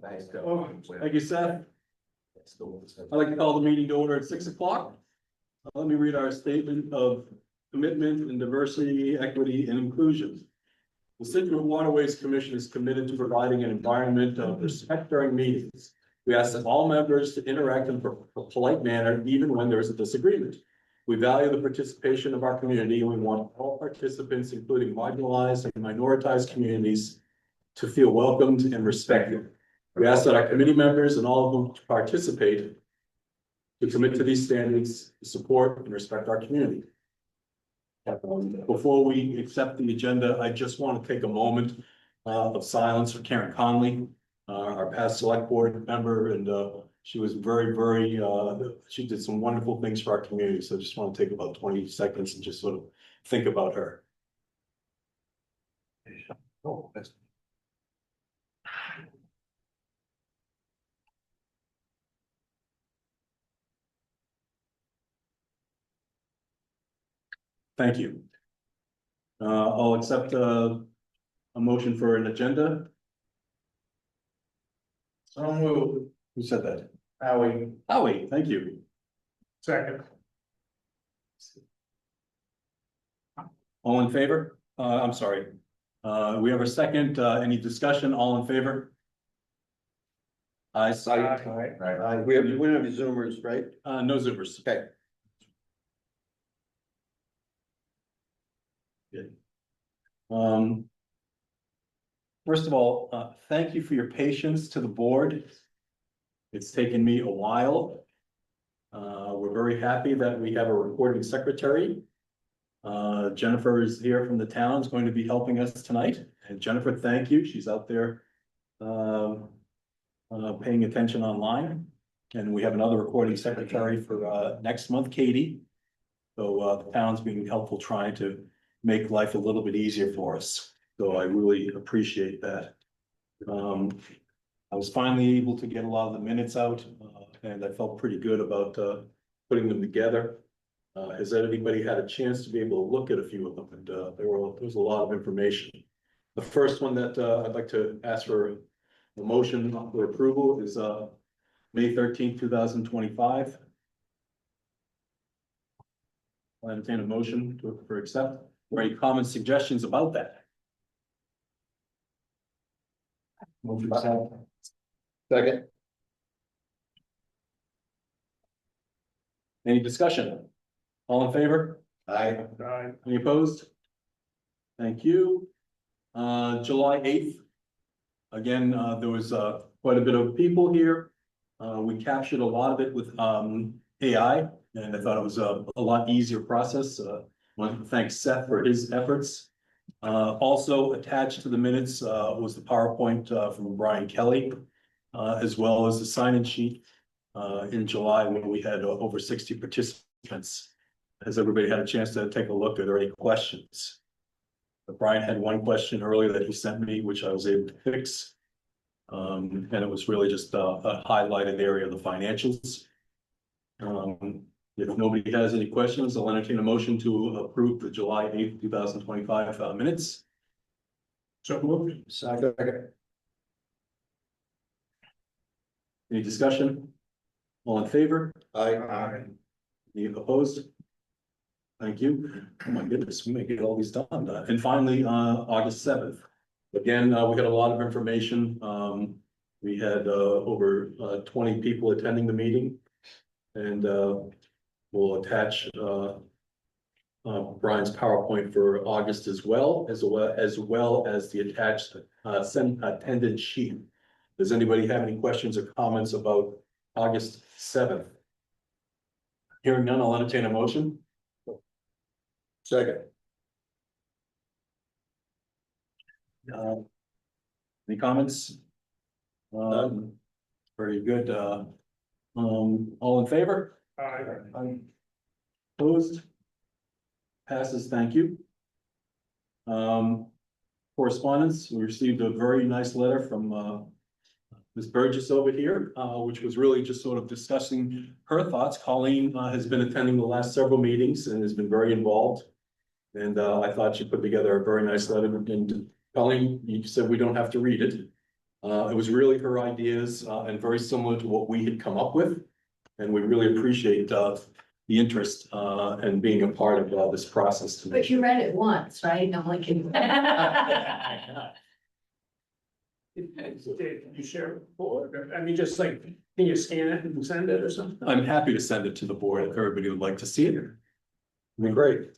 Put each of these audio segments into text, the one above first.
Thank you, Seth. I'd like to call the meeting to order at 6 o'clock. Let me read our statement of commitment in diversity, equity, and inclusion. The Scituate Waterways Commission is committed to providing an environment of respect during meetings. We ask that all members to interact in a polite manner, even when there is a disagreement. We value the participation of our community, and we want all participants, including marginalized and minoritized communities, to feel welcomed and respected. We ask that our committee members and all of them to participate to commit to these standards, to support and respect our community. Before we accept the agenda, I just want to take a moment of silence for Karen Conley, our past select board member, and she was very, she did some wonderful things for our community. So I just want to take about 20 seconds and just sort of think about her. Oh, that's Thank you. I'll accept a motion for an agenda. So moved. Who said that? Howie. Howie, thank you. Second. All in favor? I'm sorry. We have a second. Any discussion? All in favor? Aye. Aye. We don't have any Zoomers, right? No Zoomers. Okay. Good. First of all, thank you for your patience to the board. It's taken me a while. We're very happy that we have a recording secretary. Jennifer is here from the town, is going to be helping us tonight. And Jennifer, thank you. She's out there paying attention online. And we have another recording secretary for next month, Katie. So the town's being helpful, trying to make life a little bit easier for us. So I really appreciate that. I was finally able to get a lot of the minutes out, and I felt pretty good about putting them together. Has anybody had a chance to be able to look at a few of them? And there was a lot of information. The first one that I'd like to ask for a motion for approval is May 13th, 2025. I'll entertain a motion for accept. Or any comments, suggestions about that? Move to accept. Second. Any discussion? All in favor? Aye. Any opposed? Thank you. July 8th. Again, there was quite a bit of people here. We captured a lot of it with AI, and I thought it was a lot easier process. I want to thank Seth for his efforts. Also attached to the minutes was the PowerPoint from Brian Kelly, as well as the sign-in sheet in July when we had over 60 participants. Has everybody had a chance to take a look? Are there any questions? Brian had one question earlier that he sent me, which I was able to fix. And it was really just a highlighted area of the financials. If nobody has any questions, I'll entertain a motion to approve the July 8th, 2025 minutes. So moved. Second. Any discussion? All in favor? Aye. Any opposed? Thank you. Oh my goodness, we may get all these done. And finally, August 7th. Again, we got a lot of information. We had over 20 people attending the meeting. And we'll attach Brian's PowerPoint for August as well as the attached attendance sheet. Does anybody have any questions or comments about August 7th? Hearing none, I'll entertain a motion. Second. Any comments? Very good. All in favor? Aye. Opposed? Passes, thank you. Correspondence, we received a very nice letter from Ms. Burgess over here, which was really just sort of discussing her thoughts. Colleen has been attending the last several meetings and has been very involved. And I thought she put together a very nice letter. And Colleen, you said we don't have to read it. It was really her ideas, and very similar to what we had come up with. And we really appreciate, the interest, and being a part of, this process. But you read it once, right? No one can. Did you share it before? I mean, just like, can you scan it and send it or something? I'm happy to send it to the board if everybody would like to see it. It'd be great.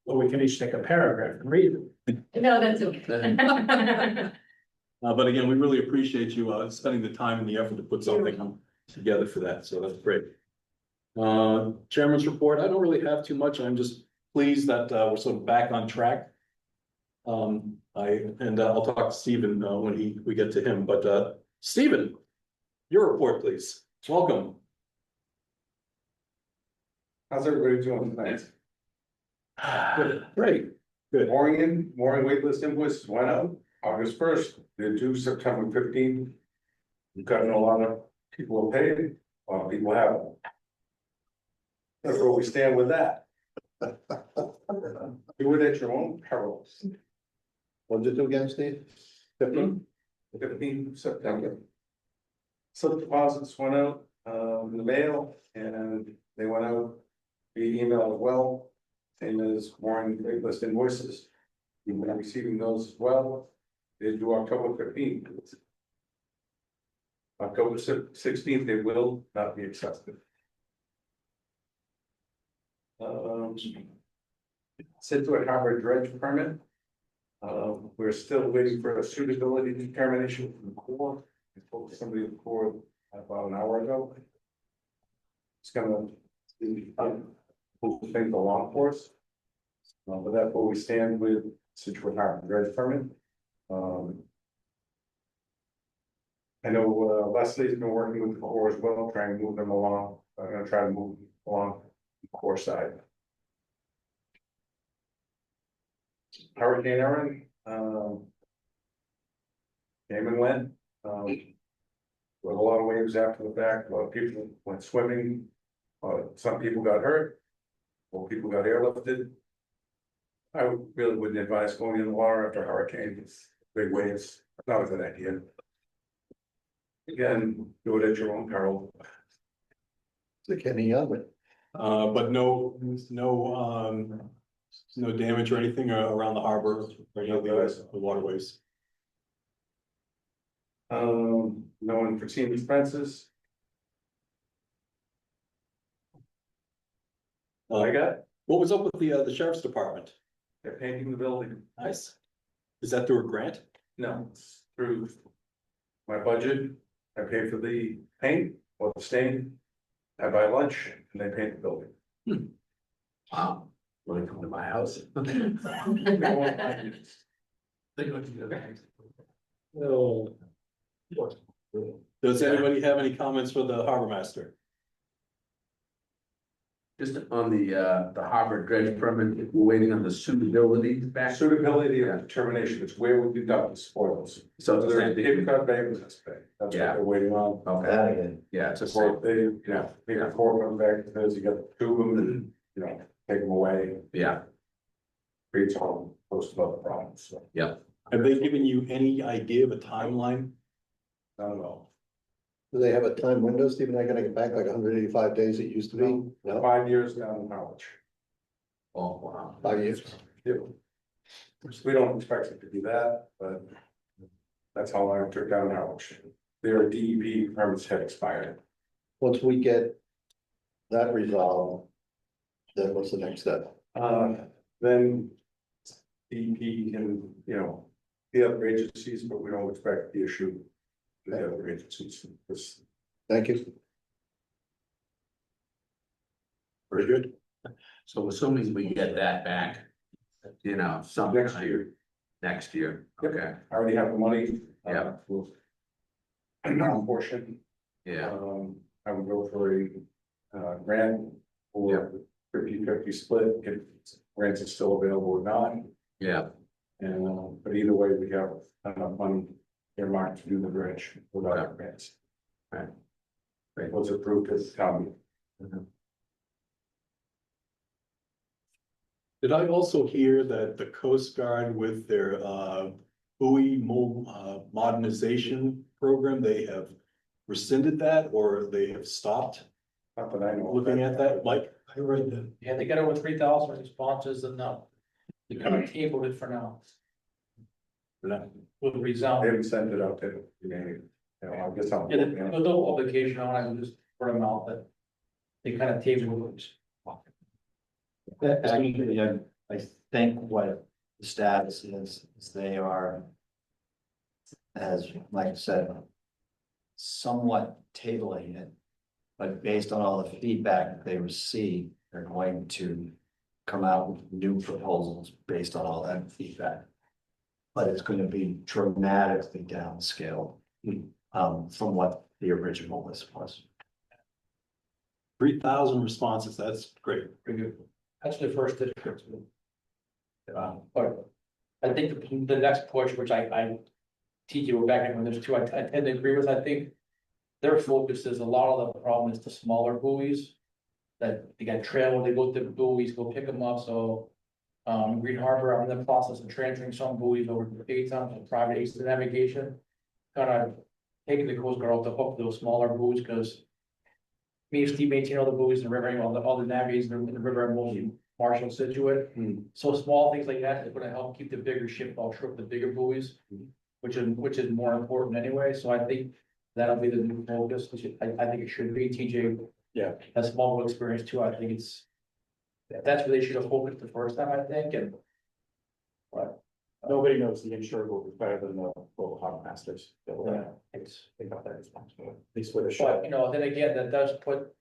Or we can each take a paragraph and read it. No, that's okay. But again, we really appreciate you, spending the time and the effort to put something together for that, so that's great. Chairman's report, I don't really have too much, I'm just pleased that, we're sort of back on track. I'll talk to Stephen, when we get to him, but, Stephen, your report, please, welcome. How's everybody doing tonight? Great, good. Mooring waitlist invoices went out August 1st, they're due September 15th. We've gotten a lot of people have paid, a lot of people haven't. That's where we stand with that. Do it at your own peril. What'd you do again, Steve? 15? 15th September. Slip deposits went out in the mail and they went out via email as well. Same as mooring waitlist invoices. You've been receiving those as well. They do October 15th. October 16th, they will not be accepted. Scituate Harbor dredge permit. We're still waiting for a suitability determination from the Corps. I spoke to somebody at the Corps about an hour ago. It's gonna move things along for us. But that's where we stand with Scituate Harbor dredge permit. I know Leslie's been working with the Corps as well, trying to move them along. I'm gonna try to move along the Corps side. Hurricane Erin, came and went. With a lot of waves after the fact, a lot of people went swimming. Some people got hurt, or people got airlifted. I really wouldn't advise going in the water after hurricanes, big waves, not a good idea. Again, do it at your own peril. Like any other. But no damage or anything around the harbor or any of the waterways. No unforeseen expenses. I got, What was up with the sheriff's department? they're painting the building. Nice. Is that through a grant? No, it's through my budget. I pay for the paint or the stain. I buy lunch and they paint the building. Wow. Want to come to my house? Does anybody have any comments for the harbor master? Just on the harbor dredge permit, we're waiting on the suitability back. Suitability of determination, it's where we deduct the spoils. So it's the There's same a Cape thing. Cod Bay was this big. That's what Yeah. they're waiting on. Okay, That again. yeah, it's a So same, they, make a four come back, because you got two of them, take them away, yeah, creates all host of other problems, so. Have they given you any idea of a timeline? Not at all. Do they have a time window, Stephen? I gotta get back like 185 days it used to be? No, 5 years down in college. oh, wow. 5 years. We don't expect it to be that, but that's how long it took down in college. Their DEP permits had expired. Once we get that resolved, then what's the next step? Then DEP can, the other agencies, but we don't expect the issue. to The other agencies, this, Thank you. Very good. So assuming we get that back, sometime. next year. Next year, Yep. okay, I already have the money. Yeah. For a non-portion, yeah, I would go for a grant or 50-50 split if grants are still available or not. yeah, And, but either way, we have enough money earmarked to do the bridge without Okay. grants. Right. It was approved as county. Did I also hear that the Coast Guard with their buoy modernization program, they have rescinded that or they have stopped Not that I know. of. looking at that, Mike? I read that. Yeah, they got over 3,000 responses and they kind of tabled it for now. With They resound. haven't sent it out to, you know, I guess I'm. Yeah, there's no obligation on it, just for them out that they kind of tabled it. Actually, I think what the status is they are, as Mike said, somewhat tabling it. But based on all the feedback they receive, they're going to come out with new proposals based on all that feedback. But it's going to be dramatically downscaled from what the original list was. 3,000 responses, that's great. That's the first district. But I think the next push, which I TJ, we're back in when there's two, I tend to agree with, I think. Their focus is a lot of the problem is the smaller buoys. That they got trail, they go to the buoys, go pick them up, so. Green Harbor, I'm in the process of transferring some buoys over to the Baytown to private agency navigation. Kind of taking the Coast Guard off the hook for those smaller buoys, because. Me and Steve maintain all the buoys in the river, all the navies in the river, are mostly Marshall, Scituate. So small things like that is gonna help keep the bigger ship all short, the bigger buoys. Which is more important anyway, so I think that'll be the new focus, which I think it should be, TJ. Yeah. Has small boat experience too, I think it's. That's where they should have focused the first time, I think, and. But, Nobody knows the insured will be better than the local harbor masters. yeah, it's, They got that responsibility, at least with a but, shot. you know, then again, that does put.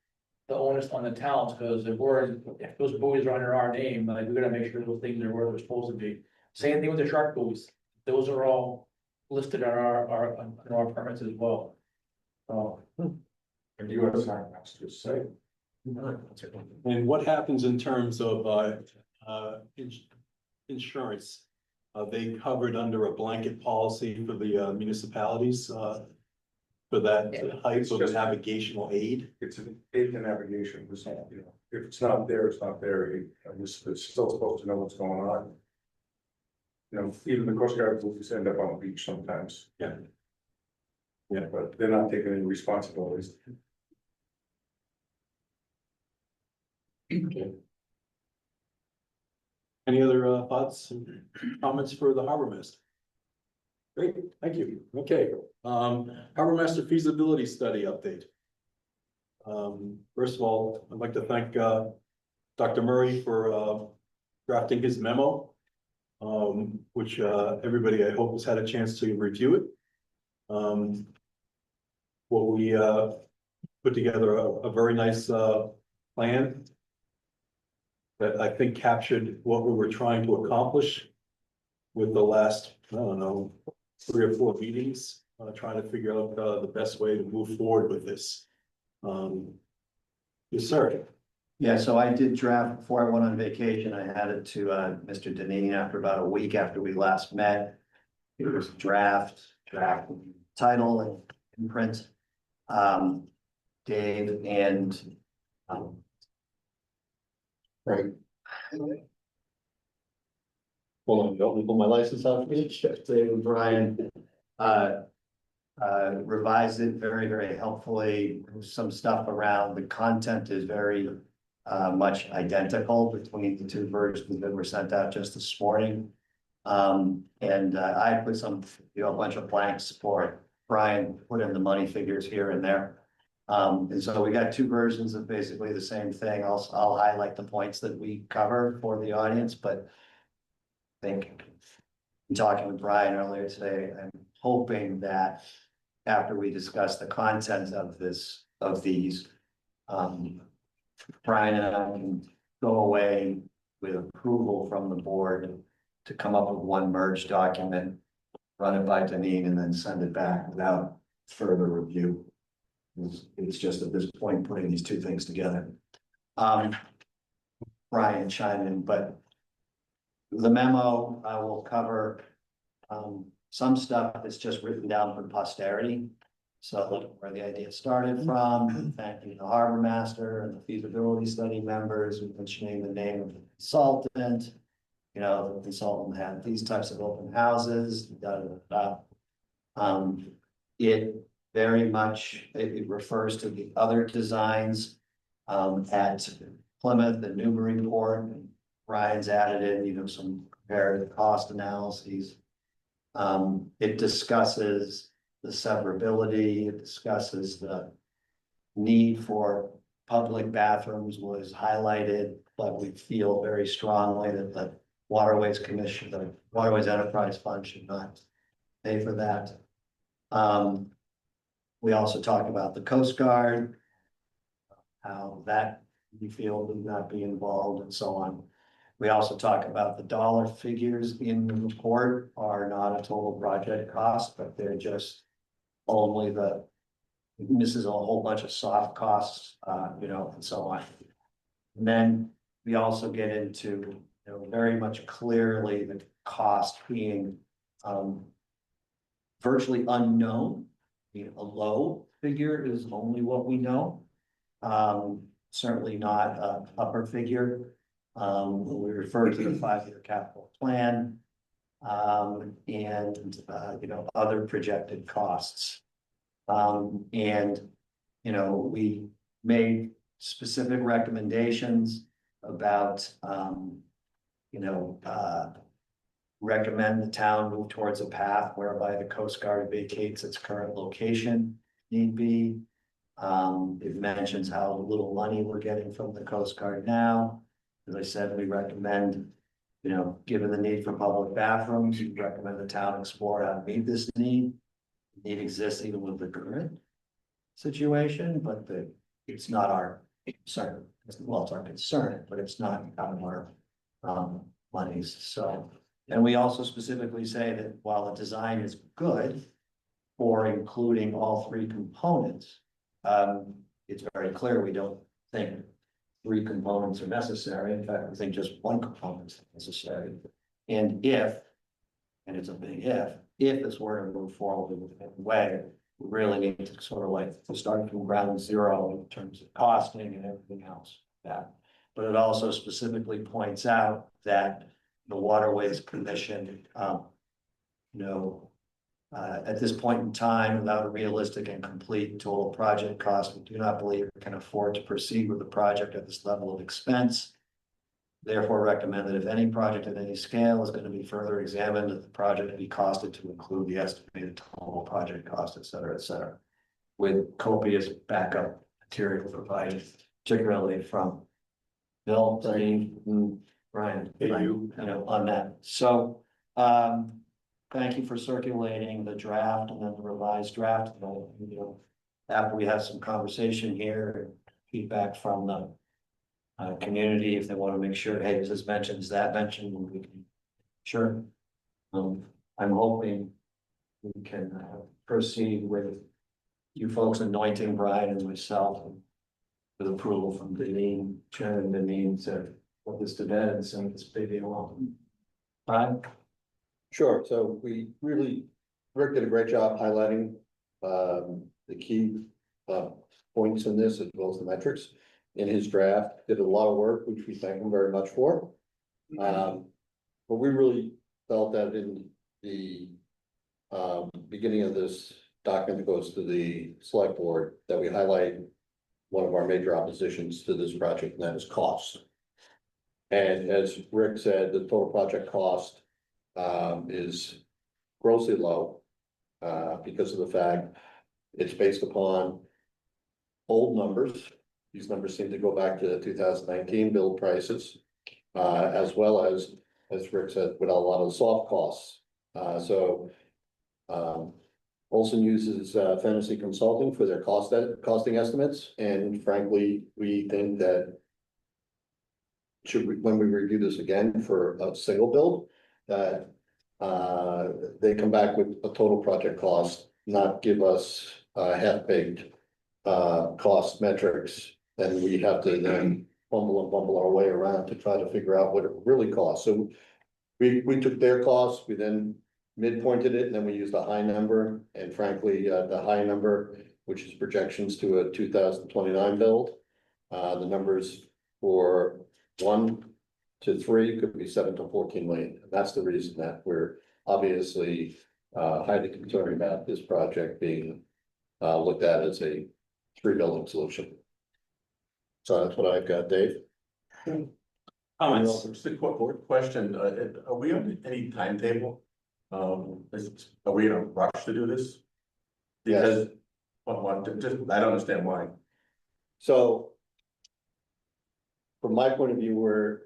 The onus on the towns, because if those buoys are under our name, like, we gotta make sure those things are where they're supposed to be. Same thing with the shark buoys, those are all listed on our permits as well. So. And US Harbor Masters say. And what happens in terms of insurance? Are they covered under a blanket policy for the municipalities for that type of navigational aid? It's an aid to navigation, it's not, you know, if it's not there, it's not there, it's still supposed to know what's going on. You know, even the Coast Guard will just end up on the beach sometimes. Yeah. But they're not taking any responsibilities. Any other thoughts and comments for the harbor master? Great, thank you. Okay, harbor master feasibility study update. First of all, I'd like to thank Dr. Murray for drafting his memo. Which everybody, I hope, has had a chance to review it. What we put together a very nice plan that I think captured what we were trying to accomplish with the last, I don't know, 3 or 4 meetings, trying to figure out the best way to move forward with this. Yes, sir. Yeah, so I did draft before I went on vacation. I had it to Mr. Deneen after about a week after we last met. It was draft title and imprint. Dave and Right. Hold on, don't pull my license out. Dave and Brian revised it very, very helpfully. Some stuff around the content is very much identical between the 2 versions that were sent out just this morning. And I put some, a bunch of blanks for it. Brian put in the money figures here and there. And so we got 2 versions of basically the same thing. I'll highlight the points that we cover for the audience, but I think in talking with Brian earlier today, I'm hoping that after we discuss the content of these, Brian and I can go away with approval from the board to come up with one merged document, run it by Deneen, and then send it back without further review. It's just at this point putting these 2 things together. Brian chime in, but the memo I will cover some stuff that's just written down for posterity. So look where the idea started from, thanking the harbor master and the feasibility study members, mentioning the name of the consultant. You know, the consultant had these types of open houses, da, da, da, da. It very much, it refers to the other designs at Plymouth and Newburyport. Ryan's added in, you know, some comparative cost analyses. It discusses the severability, it discusses the need for public bathrooms was highlighted, but we feel very strongly that the Waterways Commission, the Waterways Enterprise Fund should not pay for that. We also talk about the Coast Guard, how that we feel would not be involved and so on. We also talk about the dollar figures in the report are not a total project cost, but they're just only the, this is a whole bunch of soft costs, you know, and so on. And then we also get into, you know, very much clearly the cost being virtually unknown. You know, a low figure is only what we know. Certainly not an upper figure. We refer to the 5-year capital plan. And you know, other projected costs. And, you know, we made specific recommendations about, you know, recommend the town move towards a path whereby the Coast Guard vacates its current location, need be. It mentions how little money we're getting from the Coast Guard now. As I said, we recommend, you know, given the need for public bathrooms, we recommend the town explore how to meet this need. Need exists even with the current situation, but it's not our concern. Well, it's our concern, but it's not out of our monies. So, and we also specifically say that while the design is good for including all three components, it's very clear we don't think three components are necessary. In fact, we think just one component is necessary. And if, and it's a big if this were to move forward in a way, we really need to sort of like start from ground zero in terms of costing and everything else. That, but it also specifically points out that the Waterways Commission, you know, at this point in time, without a realistic and complete total project cost, we do not believe we can afford to proceed with the project at this level of expense. Therefore, recommend that if any project at any scale is going to be further examined, that the project be costed to include the estimated total project cost, et cetera, with copious backup material provided, particularly from Bill, Steve, and Brian, you know, on that. So, thank you for circulating the draft and then the revised draft. You know, after we have some conversation here, feedback from the community, if they want to make sure, hey, this mentioned, is that mentioned, we can, sure. I'm hoping we can proceed with you folks anointing Brian and myself and with approval from Deneen, Chairman Deneen, to put this to bed and send this baby along. Brian? Sure, so we really, Rick did a great job highlighting the key points in this as well as the metrics in his draft. Did a lot of work, which we thank him very much for. But we really felt that in the beginning of this document that goes to the select board, that we highlight one of our major oppositions to this project, and that is cost. And as Rick said, the total project cost is grossly low because of the fact it's based upon old numbers. These numbers seem to go back to 2019 build prices, as well as Rick said, with a lot of soft costs. Olson uses Fantasy Consulting for their costing estimates, and frankly, we think that when we review this again for a single build, that they come back with a total project cost, not give us half-baked cost metrics, and we have to then bumble our way around to try to figure out what it really costs. So we took their costs, we then midpointed it, and then we used a high number, and frankly, the high number, which is projections to a 2029 build. The numbers for 1 to 3 could be 7 to 14 million, and that's the reason that we're obviously highly concerned about this project being looked at as a 3 building solution. So that's what I've got, Dave. Comments? Just a quick question, are we on any timetable? Are we in a rush to do this? Because, just, I don't understand why. So. From my point of view, we're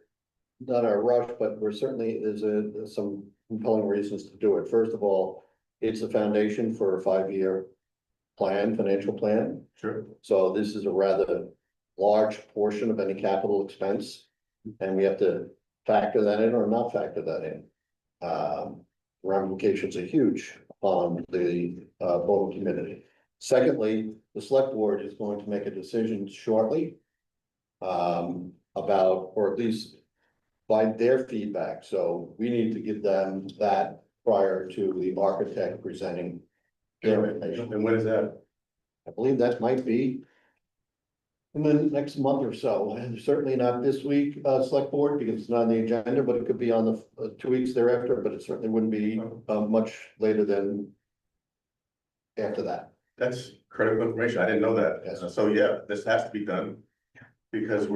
not in a rush, but we're certainly, there's some compelling reasons to do it. First of all, it's a foundation for a 5-year plan, financial plan. Sure. So this is a rather large portion of any capital expense. And we have to factor that in or not factor that in. Ramifications are huge on the boating community. Secondly, the select board is going to make a decision shortly. About, or at least by their feedback, so we need to give them that prior to the architect presenting their information. And when is that? I believe that might be in the next month or so, and certainly not this week, select board, because it's not on the agenda, but it could be on the 2 weeks thereafter, but it certainly wouldn't be much later than after that. That's critical information, I didn't know that. Yes. So yeah, this has to be done. Because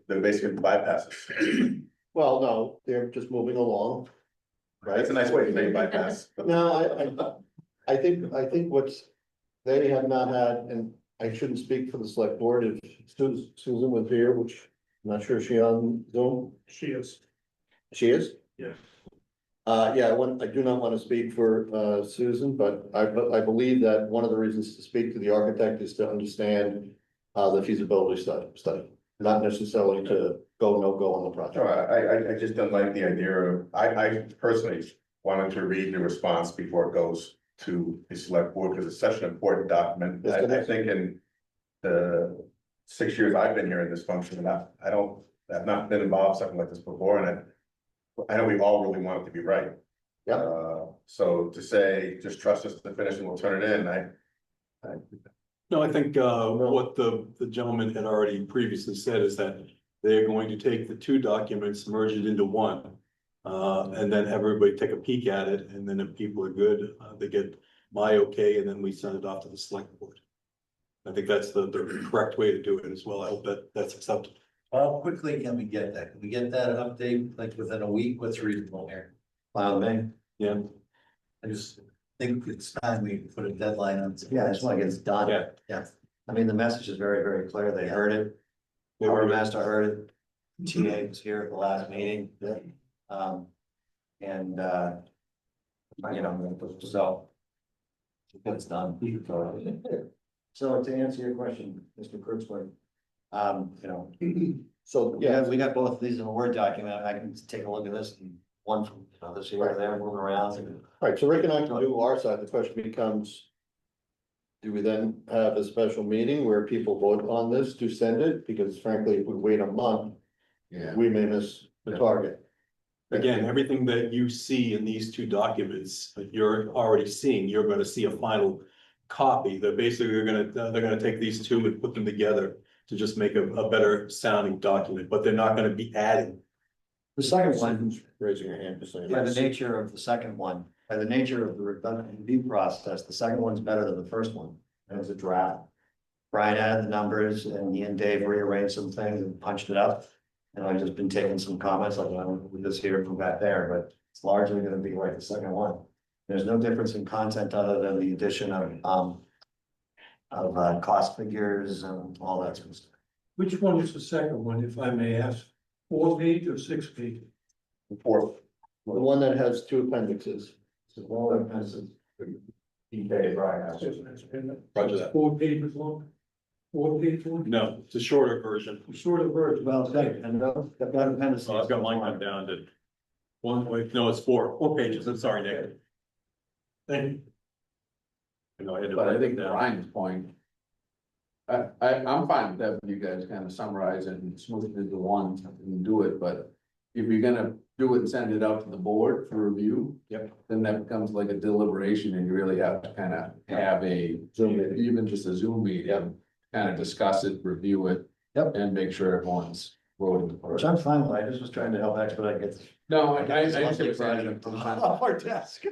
they're basically bypasses. Well, no, they're just moving along. Right? That's a nice way to say bypass. No, I think what's, they have not had, and I shouldn't speak for the select board, if Susan was here, which I'm not sure is she on Zoom? She is. She is? Yeah. Yeah, I do not want to speak for Susan, but I believe that one of the reasons to speak to the architect is to understand the feasibility study, not necessarily to go, no go on the No, project. I just don't like the idea of, I personally wanted to read the response before it goes to the select board, because it's such an important document. Yes, it I is. think in the 6 years I've been here in this function, I've not been involved in something like this before, and I know we all really want it to be right. Yeah. So to say, just trust us to finish and we'll turn it in, No, I think what the gentleman had already previously said is that they're going to take the 2 documents, merge it into one. And then have everybody take a peek at it, and then if people are good, they get my okay, and then we send it off to the select board. I think that's the correct way to do it as well. I hope that that's acceptable. How quickly can we get that? Can we get that update like within a week? What's reasonable here? Fine with me. Yeah, I just think it's time we put a deadline on. Yeah, I just want to get it done. Yeah. Yeah. I mean, the message is very, very clear. They heard it. They Harbor were- master heard it. TA was here at the last meeting. And, you know, so. It's done. So to answer your question, Mr. Kurtzberg, you know, So, yeah, yeah, we got both of these in a Word document. I can take a look at this and one from, you know, this here or there, moving around. all right, so Rick and I can do our side. The question becomes, do we then have a special meeting where people vote on this to send it? Because frankly, if we wait a month, Yeah. we may miss the target. Again, everything that you see in these 2 documents that you're already seeing, you're gonna see a final copy. They're basically, they're gonna take these 2 and put them together to just make a better sounding document, but they're not gonna be adding. The second one, Raising your hand, just saying. by the nature of the second one, by the nature of the review process, the second one's better than the first one. It was a draft. Brian added the numbers and he and Dave rearranged some things and punched it up. And I've just been taking some comments, like, we just hear from back there, but it's largely gonna be like the second one. There's no difference in content other than the addition of cost figures and all that sort of stuff. Which one is the second one, if I may ask? 4 page or 6 page? fourth. The one that has 2 appendixes. So all that kind of. DK, Brian. Roger that. 4 pages long? 4 page one? No, it's a shorter version. Shorter version. Well, it's got, and I've got appendices. So I've got mine cut down to 1, wait, no, it's 4 pages. I'm sorry, Nick. Thank you. You know, I had to But I write think it down. Brian's point. I'm fine with that, you guys kind of summarize it and smooth it into one and do it, but if you're gonna do it and send it out to the board for review. Yep. Then that becomes like a deliberation and you really have to kind of have a, Zoom meeting. even just a Zoom meeting, kind of discuss it, review it. Yep. And make sure everyone's voting for Which it. I'm fine with, I just was trying to help expedite it. No, I see what you're saying. Off our desk.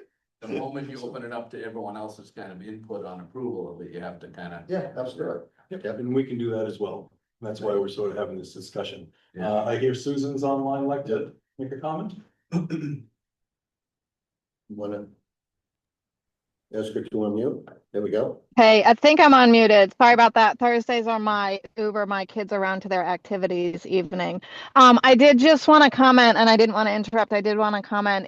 The moment you open it up to everyone else's kind of input on approval of it, you have to kind of. Yeah, absolutely. Yep, and we can do that as well. That's why we're sort of having this discussion. Yeah. I hear Susan's online, like to make a comment? Wanna? Ask her to unmute, there we go. Hey, I think I'm unmuted. Sorry about that. Thursdays are my Uber my kids around to their activities evening. I did just want to comment, and I didn't want to interrupt. I did want to comment.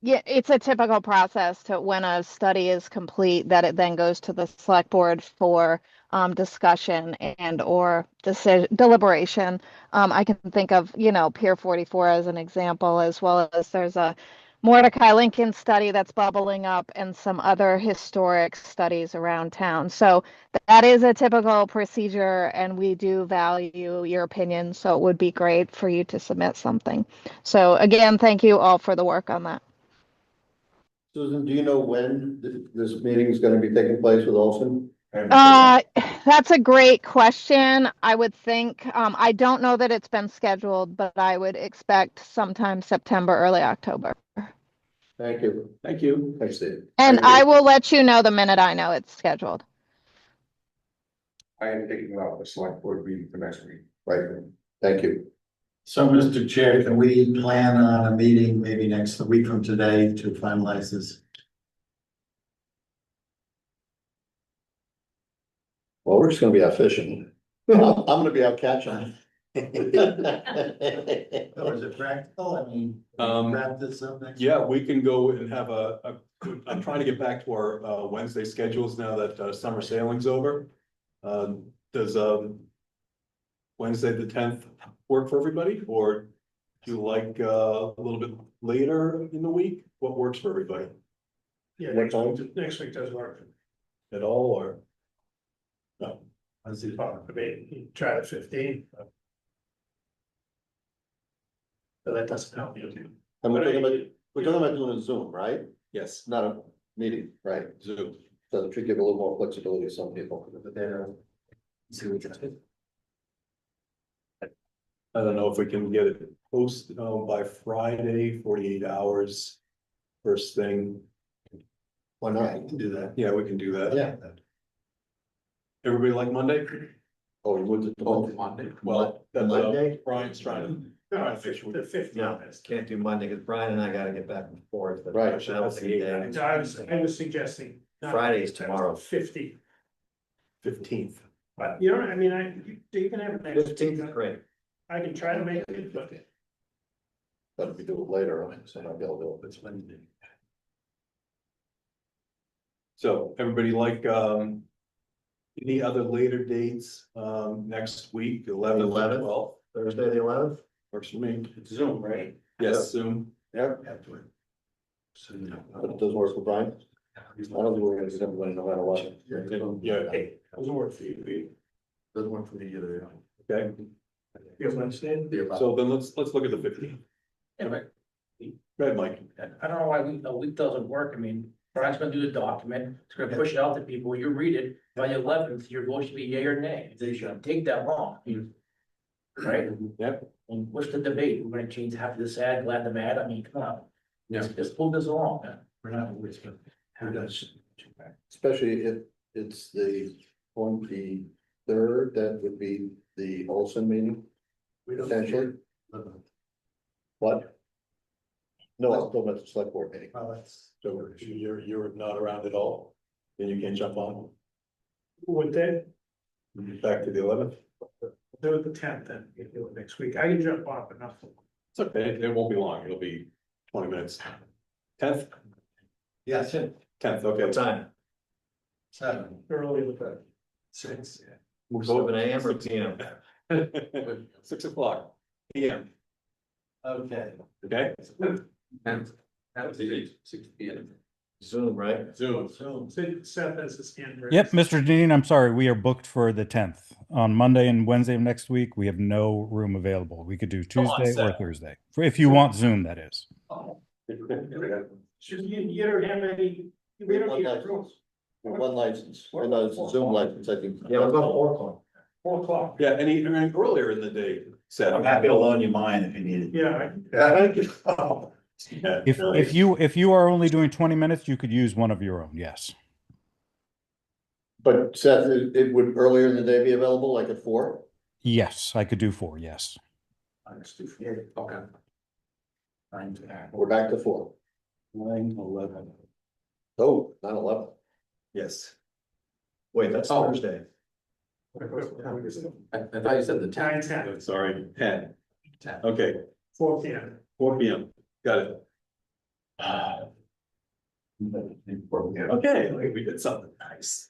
Yeah, it's a typical process to when a study is complete that it then goes to the select board for discussion and or decision deliberation. I can think of, Pier 44 as an example, as well as there's a Mordecai Lincoln study that's bubbling up and some other historic studies around town. So that is a typical procedure and we do value your opinion. So it would be great for you to submit something. So again, thank you all for the work on that. Susan, do you know when this meeting is gonna be taking place with Olson? That's a great question. I would think, I don't know that it's been scheduled, but I would expect sometime September, early October. Thank you. Thank you. Thanks, Steve. And I will let you know the minute I know it's scheduled. I am taking out the select board meeting for next week. Right, thank you. So, Mr. Chair, can we plan on a meeting maybe next week from today to finalize this? Well, we're just gonna be out fishing. I'm gonna be out catching. Or is it practical? I mean, wrap this up next? Yeah, we can go and have I'm trying to get back to our Wednesday schedules now that summer sailing's over. Does Wednesday the 10th work for everybody, or do you like a little bit later in the week? What works for everybody Yeah, What time? next week does work. at all, or? No, I mean, you try the 15. But that doesn't help you. And we're talking about doing a Zoom, right? yes, Not a meeting, right? Zoom. So it should give a little more flexibility to some people. I don't know if we can get it posted by Friday, 48 hours. First thing, Why not? Do that. yeah, we can do that. Yeah. Everybody like Monday? Oh, you moved it to Oh, Monday? Monday. Well, that's Monday? Brian's trying to. The 15. No, can't do Monday, because Brian and I gotta get back and forth. but Right. that was the day. So I was suggesting. not- Friday's tomorrow. 50, 15th. but you know, I mean, you can have it next. 15th is great. I can try to make it, but That'll be do it later, so I'll be able to do it. It's Wednesday. So everybody like, any other later dates, next week, 11th, 11th? 12th, Thursday, the 11th? works for me. It's Zoom, right? Yes, Zoom. Yeah, but it doesn't work for Brian. I don't think we're gonna get everybody no matter what. Yeah, hey, doesn't work for you. Doesn't work for me either. okay, You understand? so then let's look at the 15th. Yeah, but Go ahead, Mike. I don't know why a week doesn't work. I mean, Brian's gonna do the document, it's gonna push it out to people, you read it, by the 11th, your vote should be yea or nay. It shouldn't take that long. Right? Yep. And what's the debate? We're gonna change half of the sad, glad the mad? I mean, come on. Yeah. Just move this along. We're not always gonna. Who does? Especially if it's the 23rd, that would be the Olson meeting, We don't. potentially. What? No, I was talking about the select board meeting. Well, that's. So you're not around at all, then you can't jump on. Would they Back to the 11th. do it the 10th then, you do it next week? I can jump off enough. It's okay, it won't be long, it'll be 20 minutes. 10th, Yes, 10th, okay. What time? 7, Early with that. 6. We'll go 7 AM or PM? 6 o'clock PM, Okay. okay? That's the 6 P.M. Zoom, right? Zoom. So Seth has his hand raised. Yep, Mr. Dean, I'm sorry, we are booked for the 10th. On Monday and Wednesday of next week, we have no room available. We could do Come on, Tuesday or Seth. Thursday, if you want Zoom, that is. Should you don't have any, we don't need rules. One license, and it's a Zoom license, I think. Yeah, we'll go to 4 o'clock. 4 o'clock. Yeah, any earlier in the day, Seth. I'm happy to loan you mine if you need it. Yeah. Yeah. If you are only doing 20 minutes, you could use one of your own, yes. But Seth, it would earlier in the day be available, like at 4? Yes, I could do 4, yes. Okay. We're back to 4. 9/11. Oh, 9/11. Yes. Wait, that's Oh. Thursday. I thought you said the 10th. 9:10, Sorry, 10. 10. Okay, 4 p.m. 4 p.m. Got it. Okay, we did something nice.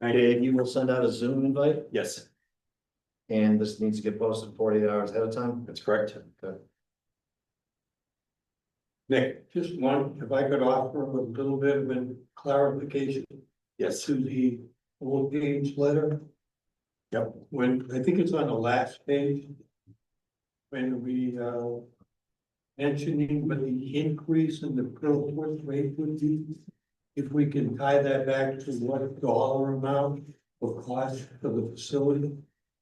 Thank you. Dave, you will send out a Zoom invite, Yes, and this needs to get posted 48 hours ahead of time? that's correct. Okay. Nick, Just one, if I could offer a little bit of a clarification yes, to the old page letter. Yep. When, I think it's on the last page. When we, mentioning what the increase in the per foot rate would be. If we can tie that back to what dollar amount of cost for the facility.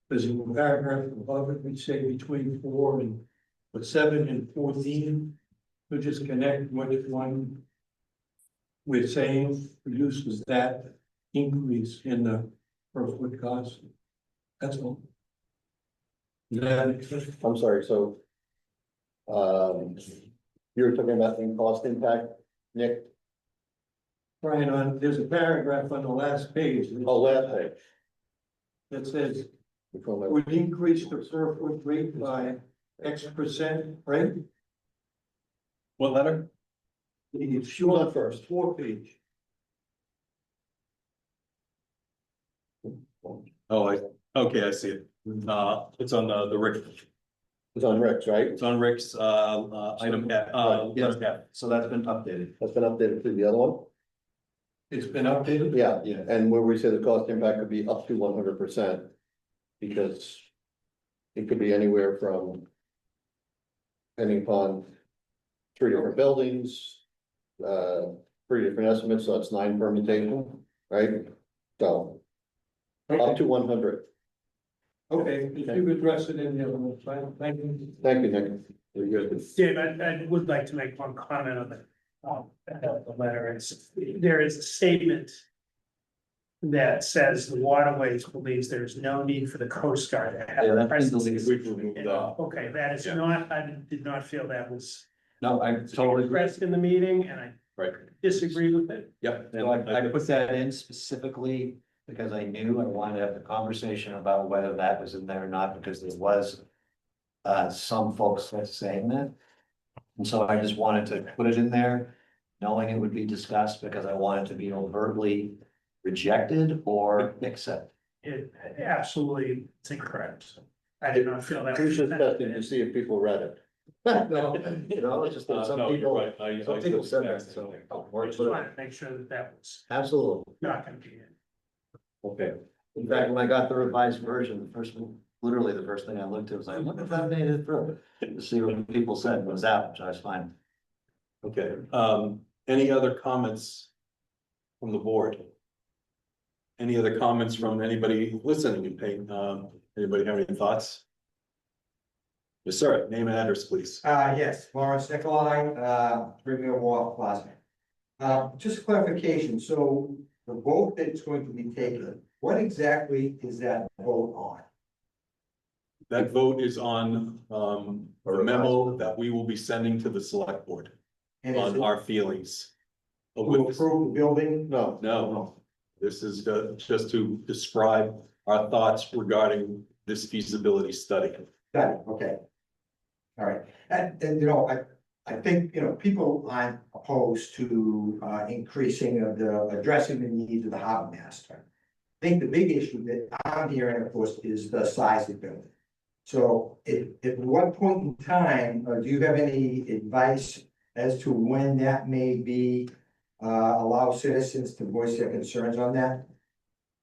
Because in the paragraph above it, we say between 7 and 14. So just connect which one we're saying produces that increase in the per foot cost. That's all. Does that make sense? I'm sorry, so. You were talking about the cost impact, Nick? Brian, there's a paragraph on the last page. Oh, last page. That says, Which one am I- would increase the per foot rate by X%, right? what letter? It's Shoot on short, first. 4 page. Oh, okay, I see it. It's on the Rick, It's on Rick's, right? it's on Rick's, item, Yes. yeah. So that's been updated. That's been updated to the other one? It's been updated? Yeah, and where we say the cost impact could be up to 100%. Because it could be anywhere from. Depending upon 3 different buildings, 3 different estimates, so it's 9 permutation, right? So, up to 100. Okay, if you could address it in the other one, fine, thank you. Thank you, Nick. Very good. Dave, I would like to make one comment on the letter. There is a statement that says the Waterways believes there's no need for the Coast Guard to have a presence. We've removed that. Okay, that is not, I did not feel that was No, I totally agree. expressed in the meeting, and I Right, disagree with it. yep. So I put that in specifically because I knew I wanted to have the conversation about whether that was in there or not, because there was. Some folks saying that. And so I just wanted to put it in there, knowing it would be discussed, because I wanted to be overtly rejected or accepted. It absolutely, it's incorrect. I did not feel that. Who's just testing to see if people read it? No, you know, it's just that some No, you're people, right. some people said that, so. I just wanted to make sure that that was Absolutely. not gonna be in. Okay, In fact, when I got the revised version, literally the first thing I looked at was like, look if that made it through. To see what people said was out, so I was fine. okay. Any other comments from the board? Any other comments from anybody listening and paying, anybody have any thoughts? Yes, sir. Name and address, please. Yes, Lawrence Nicolai, Riverview Wharf Plaza. Just clarification, so the vote that's going to be taken, what exactly is that vote on? That vote is on, the memo that we will be sending to the select board And is on it our feelings. to With, approve the building? no, this is just to describe our thoughts regarding this feasibility study. Got it, okay. All right, and you know, I think, you know, people aren't opposed to increasing addressing the needs of the harbor master. I think the big issue that I'm hearing, of course, is the size of the building. So at what point in time, do you have any advice as to when that may be allow citizens to voice their concerns on that?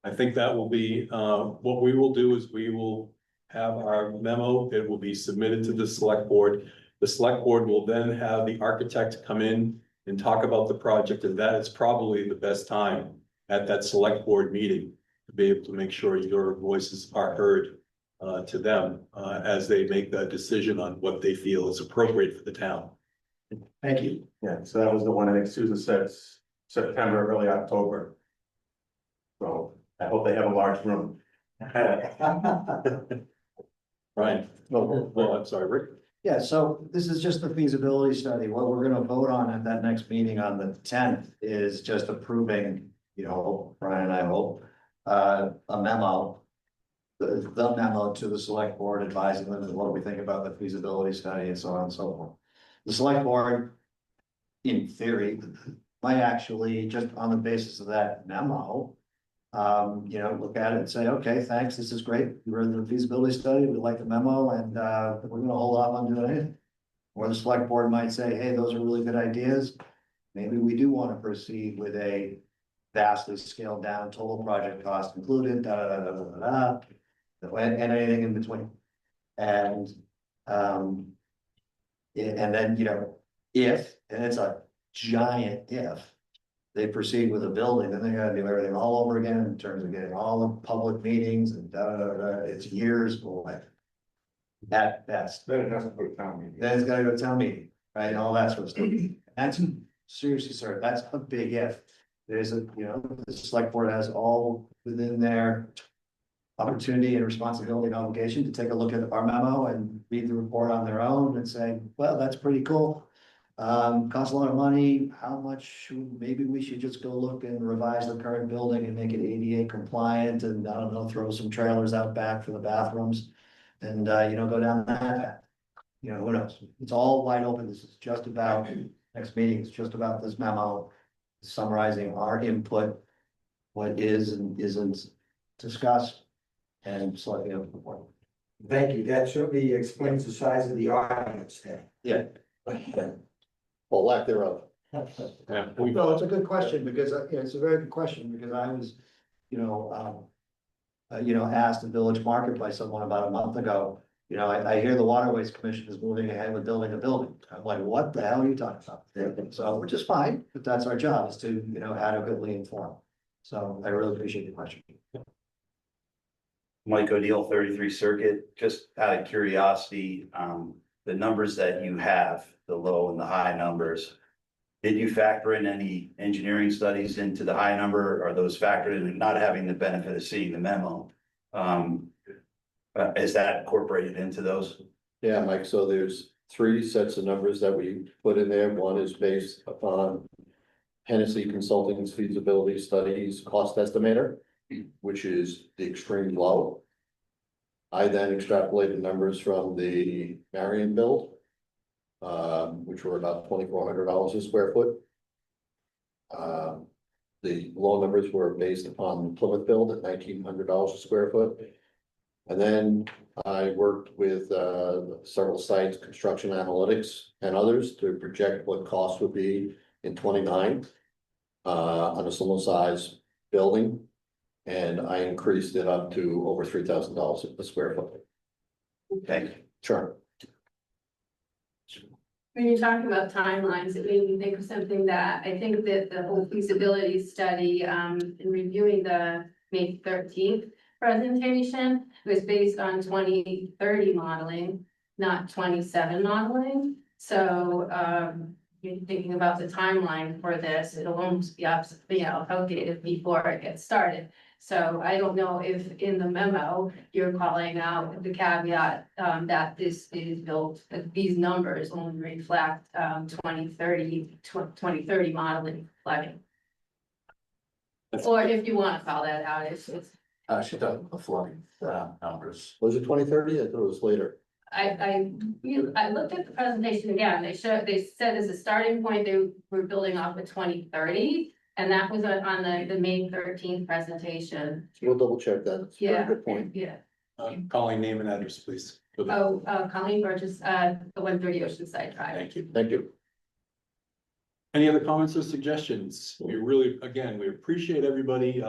I think that will be, what we will do is we will have our memo, it will be submitted to the select board. The select board will then have the architect come in and talk about the project, and that is probably the best time at that select board meeting to be able to make sure your voices are heard to them as they make that decision on what they feel is appropriate for the town. Thank you. Yeah, so that was the one I think Susan said, September, early October. So I hope they have a large room. Brian, well, I'm sorry, Rick. Yeah, so this is just the feasibility study. What we're gonna vote on at that next meeting on the tenth is just approving, you know, Brian and I hope, a memo. The memo to the select board advising them what do we think about the feasibility study and so on and so forth. The select board, in theory, might actually, just on the basis of that memo, you know, look at it and say, okay, thanks, this is great. You read the feasibility study, we like the memo, and we're gonna hold off on doing anything. Or the select board might say, hey, those are really good ideas. Maybe we do want to proceed with a vastly scaled down total project cost included, and anything in between. And and then, you know, if, and it's a giant if, they proceed with a building, then they gotta do everything all over again in terms of getting all the public meetings and it's years, boy. At best. Then it doesn't go to town meeting. Then it's gotta go to town meeting, right, and all that sort of stuff. That's seriously, sir, that's a big if. There's a, you know, the select board has all within their opportunity and responsibility and obligation to take a look at our memo and read the report on their own and say, well, that's pretty cool. Costs a lot of money, how much, maybe we should just go look and revise the current building and make it ADA compliant and I don't know, throw some trailers out back for the bathrooms. And you know, go down that path. You know, who knows? It's all wide open. This is just about, next meeting, it's just about this memo. Summarizing our input, what is and isn't discussed, and selecting up the point. Thank you. That certainly explains the size of the audience there. Yeah. Well, lack thereof. Yeah, No, it's a good question because it's a very good question because I was, you know, asked in Village Market by someone about a month ago. You know, I hear the Waterways Commission is moving ahead with building a building. I'm like, what the hell are you talking about? So, which is fine, but that's our job is to, you know, adequately inform. So I really appreciate the question. Mike O'Neill, 33 Circuit, just out of curiosity, the numbers that you have, the low and the high numbers. Did you factor in any engineering studies into the high number? Are those factored in, not having the benefit of seeing the memo? Is that incorporated into those? Yeah, Mike, so there's 3 sets of numbers that we put in there. One is based upon Hennessy Consulting's feasibility studies cost estimator, which is the extreme low. I then extrapolated numbers from the Marion build, which were about $2,400 a square foot. The low numbers were based upon the Plymouth build at $1,900 a square foot. And then I worked with several sites, construction analytics and others to project what costs would be in 29 on a similar size building. And I increased it up to over $3,000 a square foot. Thank you. Sure. When you're talking about timelines, it made me think of something that I think that the whole feasibility study, in reviewing the May 13th presentation was based on 2030 modeling, not 27 modeling. So, you're thinking about the timeline for this, it'll almost be outdated before it gets started. So I don't know if in the memo, you're calling out the caveat, that this is built, that these numbers only reflect, 2030 modeling flooding. Or if you want to call that out, it's, She does the flooding numbers. Was it 2030? I thought it was later. I looked at the presentation again, they said as a starting point, they were building off of 2030. And that was on the May 13th presentation. We'll double check that. It's a very Yeah. good point. Yeah. Calling name and address, please. Oh, Colleen Burgess, the 130 Oceanside Drive. Thank you. Thank you. Any other comments or suggestions? We really, again, we appreciate everybody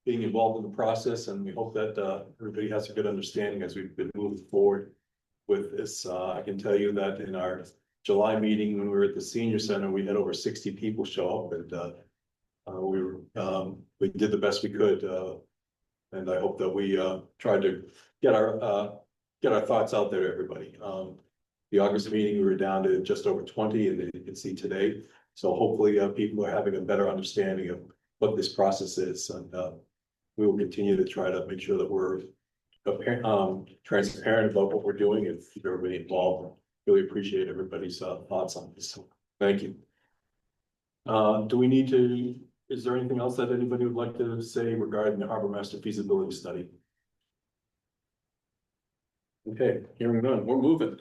being involved in the process, and we hope that everybody has a good understanding as we've been moving forward with this. I can tell you that in our July meeting, when we were at the senior center, we had over 60 people show up, and we did the best we could. And I hope that we tried to get our thoughts out there to everybody. The August meeting, we were down to just over 20, and you can see today. So hopefully people are having a better understanding of what this process is, and we will continue to try to make sure that we're transparent about what we're doing and keep everybody involved. Really appreciate everybody's thoughts on this. Thank you. Do we need to, is there anything else that anybody would like to say regarding the Harbor Master feasibility study? Okay, hearing none, we're moving.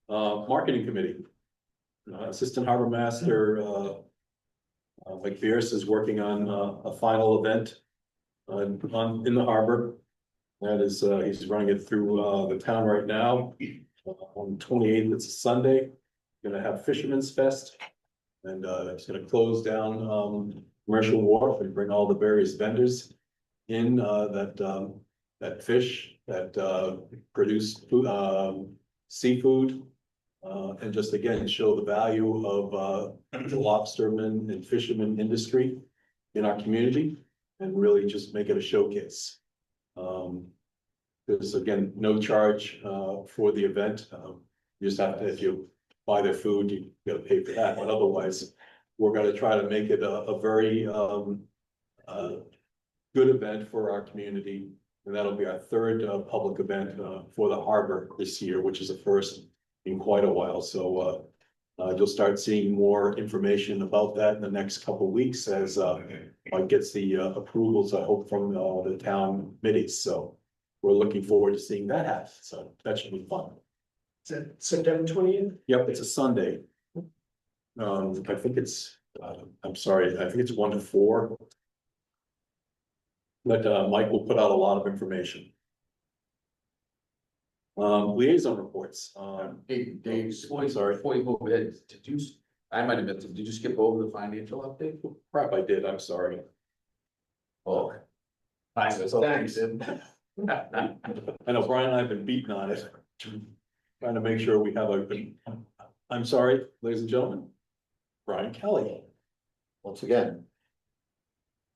Marketing committee. Assistant Harbor Master Mike Bierce is working on a final event in the harbor. That is, he's running it through the town right now. On the 28th, it's a Sunday. Gonna have Fisherman's Fest, and it's gonna close down Commercial Wharf and bring all the various vendors in that fish, that produce food, seafood. And just again, show the value of the lobsterman and fisherman industry in our community, and really just make it a showcase. There's again, no charge for the event. You just have to, if you buy their food, you gotta pay for that, but otherwise, we're gonna try to make it a very good event for our community. And that'll be our third public event for the harbor this year, which is the first in quite a while. So you'll start seeing more information about that in the next couple of weeks as Mike gets the approvals, I hope, from the town committees. So we're looking forward to seeing that happen. So that should be fun. Is that September 20th? Yep, it's a Sunday. I think it's, I'm sorry, I think it's 1 to 4. But Mike will put out a lot of information. Liaison reports. Hey, Dave, Sorry. before you move ahead, I might have missed it, did you skip over the financial update? Crap, I did, I'm sorry. Oh. Thanks. I know Brian and I have been beating on it. Trying to make sure we have I'm sorry, ladies and gentlemen. Brian Kelly. Once again,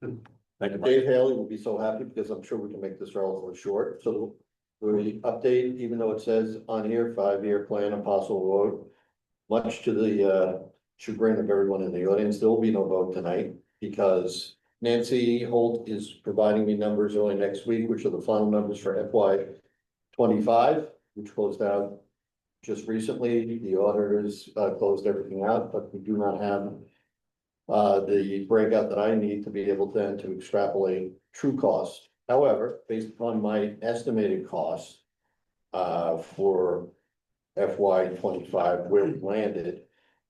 Thank you, Dave Haley will be so happy because I'm sure we can make this relatively short. So the update, even though it says on here, 5-year plan and possible vote, much to the chagrin of everyone in the audience, there will be no vote tonight because Nancy Holt is providing me numbers early next week, which are the final numbers for FY25, which closed out just recently. The auditors closed everything out, but we do not have the breakout that I need to be able then to extrapolate true cost. However, based upon my estimated costs for FY25, where we landed,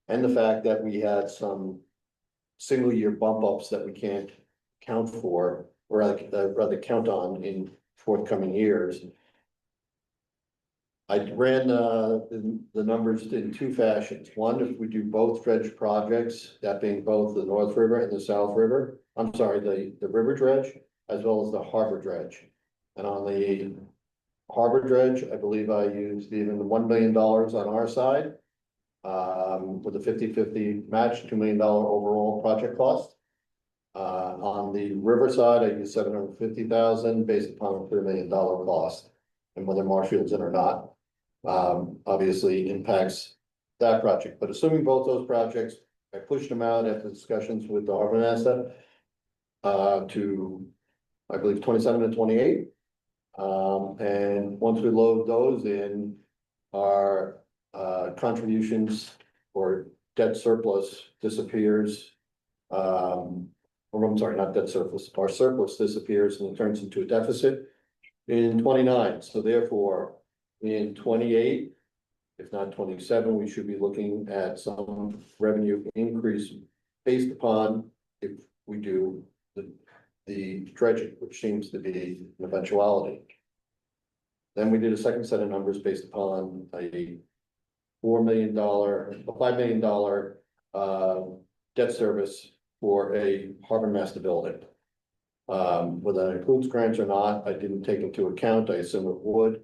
and the fact that we had some single year bump ups that we can't count for, or rather count on in forthcoming years. I ran the numbers in 2 fashions. One, if we do both dredge projects, that being both the North River and the South River, I'm sorry, the river dredge, as well as the harbor dredge. And on the harbor dredge, I believe I used even the $1 million on our side, with a 50-50 match, $2 million overall project cost. On the river side, I used $750,000 based upon a $3 million cost, and whether Marshfield's in or not, obviously impacts that project. But assuming both those projects, I pushed them out after discussions with the harbor master to, I believe, 27 and 28. And once we load those in, our contributions or debt surplus disappears. Or I'm sorry, not debt surplus, our surplus disappears and it turns into a deficit in 29. So therefore, in 28, if not 27, we should be looking at some revenue increase based upon if we do the dredging, which seems to be an eventuality. Then we did a second set of numbers based upon a $5 million debt service for a harbor master building. Whether that includes grants or not, I didn't take into account, I assume it would.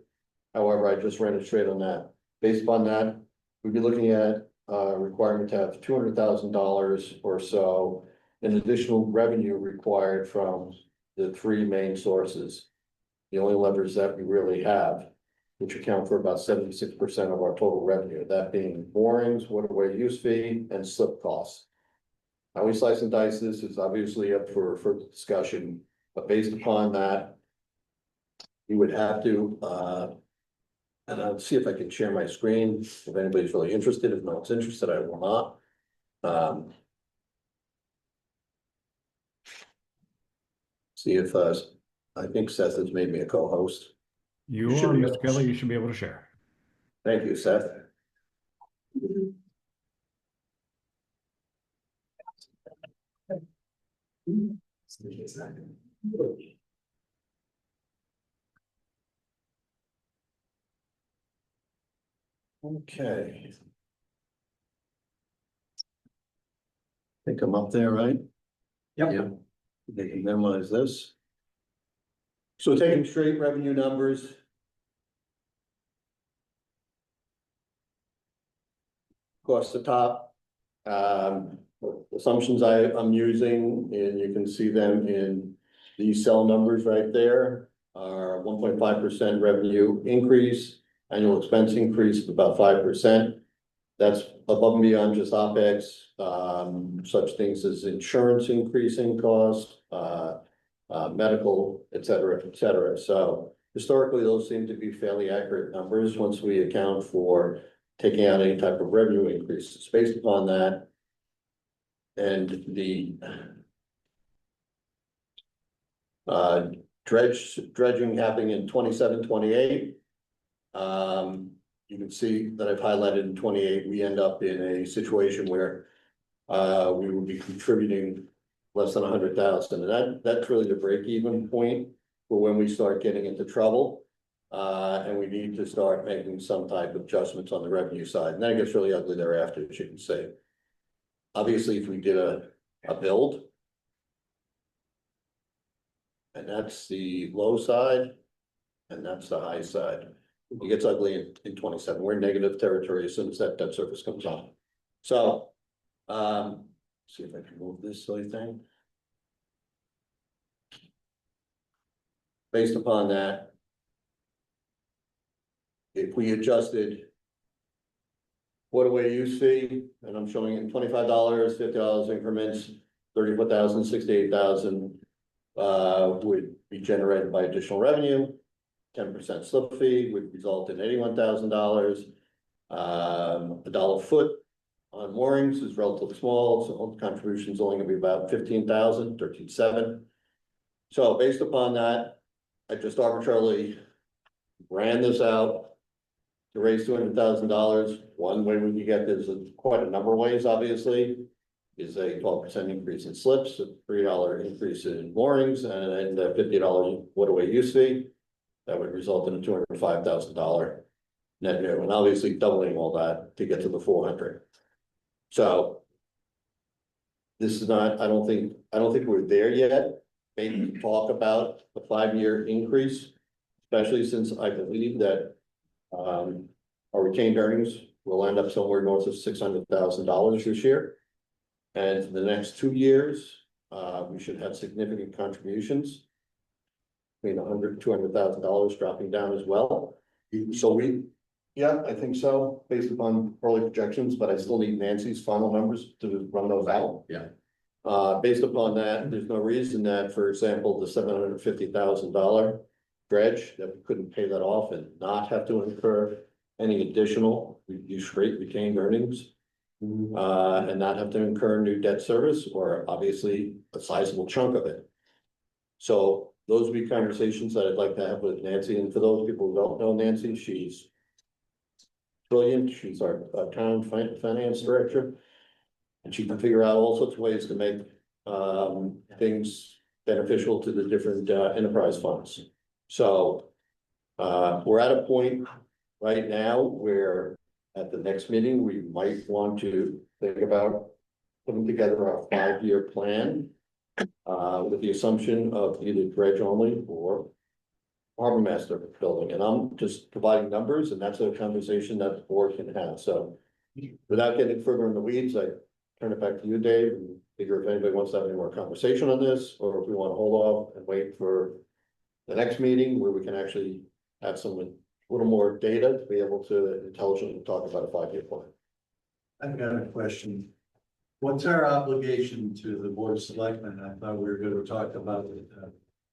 However, I just ran it straight on that. Based upon that, we'd be looking at a requirement to have $200,000 or so in additional revenue required from the three main sources. The only levers that we really have, which account for about 76% of our total revenue, that being moorings, waterway use fee, and slip costs. How we slice and dice this is obviously up for further discussion, but based upon that, you would have to, and I'll see if I can share my screen, if anybody's really interested. If no one's interested, I will not. See if, I think Seth has made me a co-host. You You should are, be Mr. able- Kelly, you should be able to share. Thank you, Seth. Okay. Think I'm up there, right? Yep. They can minimize this. So taking straight revenue numbers. Across the top, assumptions I'm using, and you can see them in these cell numbers right there, are 1.5% revenue increase, annual expense increase of about 5%. That's above and beyond just OpEx, such things as insurance increasing cost, medical, et cetera, et cetera. So historically, those seem to be fairly accurate numbers once we account for taking out any type of revenue increases. Based upon that, and the dredging happening in 27, 28. You can see that I've highlighted in 28, we end up in a situation where we will be contributing less than 100,000, and that's really the break-even point for when we start getting into trouble. And we need to start making some type of adjustments on the revenue side, and then it gets really ugly thereafter, as you can see. Obviously, if we did a build, and that's the low side, and that's the high side. It gets ugly in 27. We're in negative territory as soon as that debt service comes on. So, see if I can move this silly thing. Based upon that, if we adjusted waterway use fee, and I'm showing it in $25, $50 increments, 34,000, 68,000 would be generated by additional revenue. 10% slip fee would result in $81,000. A dollar foot on moorings is relatively small, so the contribution is only gonna be about 15,000, 13,700. So based upon that, I just arbitrarily ran this out to raise $200,000. One way we can get this, quite a number of ways, obviously, is a 12% increase in slips, a $3 increase in moorings, and a $50 waterway use fee. That would result in a $205,000 net new, and obviously doubling all that to get to the 400. So this is not, I don't think we're there yet. Maybe talk about a 5-year increase, especially since I believe that our retained earnings will end up somewhere north of $600,000 this year. And for the next 2 years, we should have significant contributions. Between $100,000 to $200,000 dropping down as well. So yeah, I think so, based upon early projections, but I still need Nancy's final numbers to run those out. Yeah. Based upon that, there's no reason that, for example, the $750,000 dredge, that we couldn't pay that off and not have to incur any additional, straight retained earnings. And not have to incur new debt service, or obviously a sizable chunk of it. So those would be conversations that I'd like to have with Nancy, and for those people who don't know Nancy, she's brilliant. She's our town finance director. And she can figure out all sorts of ways to make things beneficial to the different enterprise funds. So we're at a point right now where at the next meeting, we might want to think about putting together our 5-year plan. With the assumption of either dredge only or harbor master building, and I'm just providing numbers, and that's a conversation that the board can have, so. Without getting further in the weeds, I turn it back to you, Dave, and figure if anybody wants to have any more conversation on this, or if we want to hold off and wait for the next meeting where we can actually have some, a little more data to be able to intelligently talk about a 5-year plan. I've got a question. What's our obligation to the board of selectmen? I thought we were gonna talk about the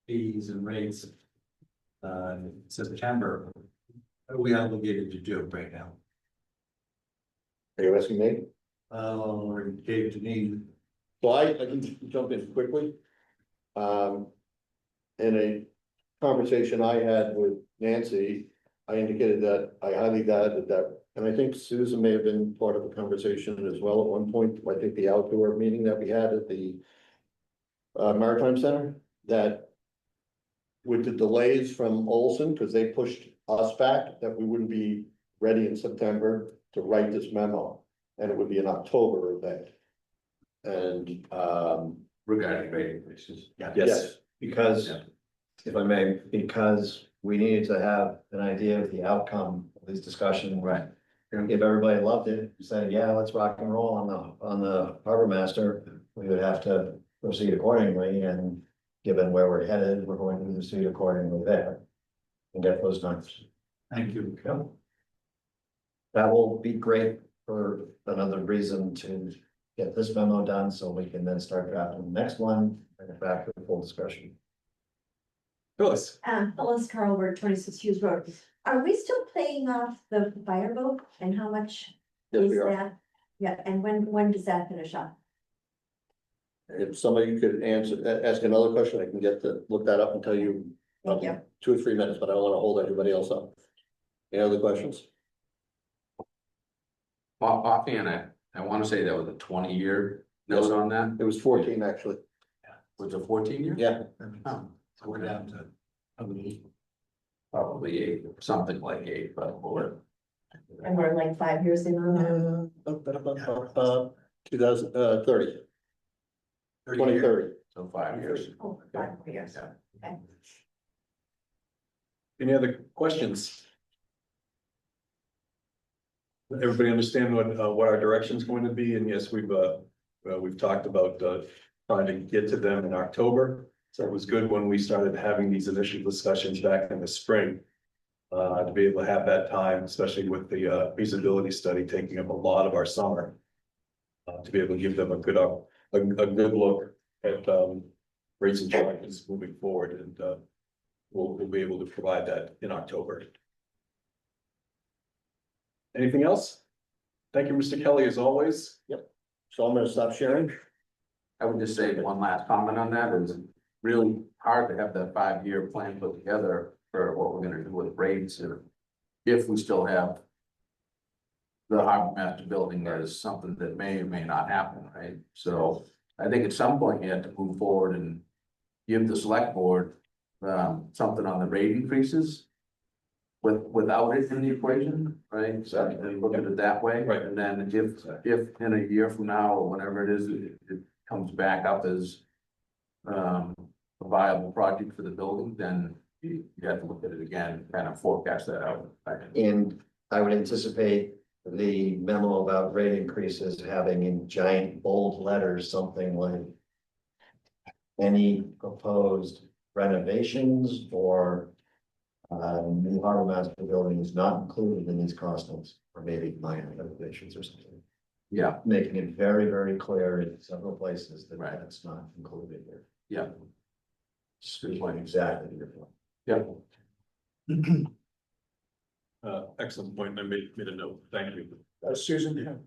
fees and rates. In September. What are we obligated to do right now? Are you asking me? Or Dave Deneen? So I can jump in quickly. In a conversation I had with Nancy, I indicated that I highly doubted that, and I think Susan may have been part of the conversation as well at one point. I think the outdoor meeting that we had at the Maritime Center, that with the delays from Olson, because they pushed us back, that we wouldn't be ready in September to write this memo, and it would be an October event. And Regarding rate increases. yes, Because, Yeah. if I may, because we needed to have an idea of the outcome of this discussion. Right. If everybody loved it, said, yeah, let's rock and roll on the harbor master, we would have to proceed accordingly, and given where we're headed, we're going to proceed accordingly there. And get those numbers. Thank you. Yep. That will be great for another reason to get this memo done, so we can then start drafting the next one, and it back to the full discussion. Phyllis, Phyllis Carlberg, 26 Hughes Road. Are we still paying off the fireboat, and how much yes, is we are. that? Yeah, and when does that finish up? If somebody could ask another question, I can look that up and tell you. Thank you. 2 or 3 minutes, but I don't want to hold everybody else up. Any other questions? Offhand, I want to say that was a 20-year note on that. It was 14, actually. Was it 14 year? Yeah. Oh, So we're down to. probably 8, something like 8, but we'll. And we're like 5 years in on that? 2030, 2030. So 5 years. Oh, 5 years. Yeah. Okay. any other questions? Everybody understand what our direction is going to be, and yes, we've talked about trying to get to them in October. So it was good when we started having these initial discussions back in the spring. To be able to have that time, especially with the feasibility study taking up a lot of our summer. To be able to give them a good look at rates and charges moving forward, and we'll be able to provide that in October. Anything else? Thank you, Mr. Kelly, as always. So I'm gonna stop sharing. I would just say one last comment on that. It's really hard to have that 5-year plan put together for what we're gonna do with rates, or if we still have the harbor master building as something that may or may not happen, right? So I think at some point you have to move forward and give the select board something on the rate increases without it in the equation, right? So and look at it that way. Right. And then if in a year from now, or whenever it is, it comes back up as a viable project for the building, then you have to look at it again, kind of forecast that out. And I would anticipate the memo about rate increases having in giant bold letters, something like any proposed renovations or new harbor master building is not included in these costings, or maybe minor renovations or something. Yeah, Making it very, very clear in several places that Right. that's not included here. yeah, Good point, exactly your point. yeah. Excellent point. I made a note. Thank you. Susan,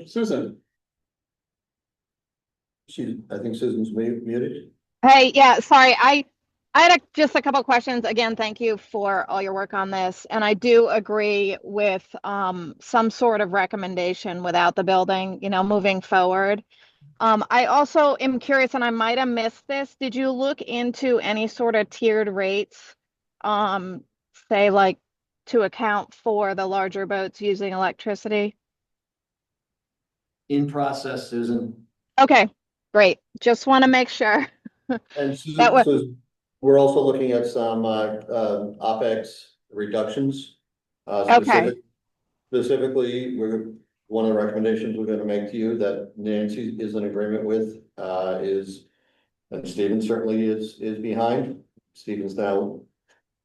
Susan. Susan, I think Susan's muted. Hey, yeah, sorry. I had just a couple questions. Again, thank you for all your work on this. And I do agree with some sort of recommendation without the building, moving forward. I also am curious, and I might have missed this. Did you look into any sort of tiered rates? Say like to account for the larger boats using electricity? In process, Susan. Okay, great. Just want to make sure. And That was- so we're also looking at some OpEx reductions. Okay. Specifically, one of the recommendations we're gonna make to you that Nancy is in agreement with, is, and Stephen certainly is behind. Stephen's now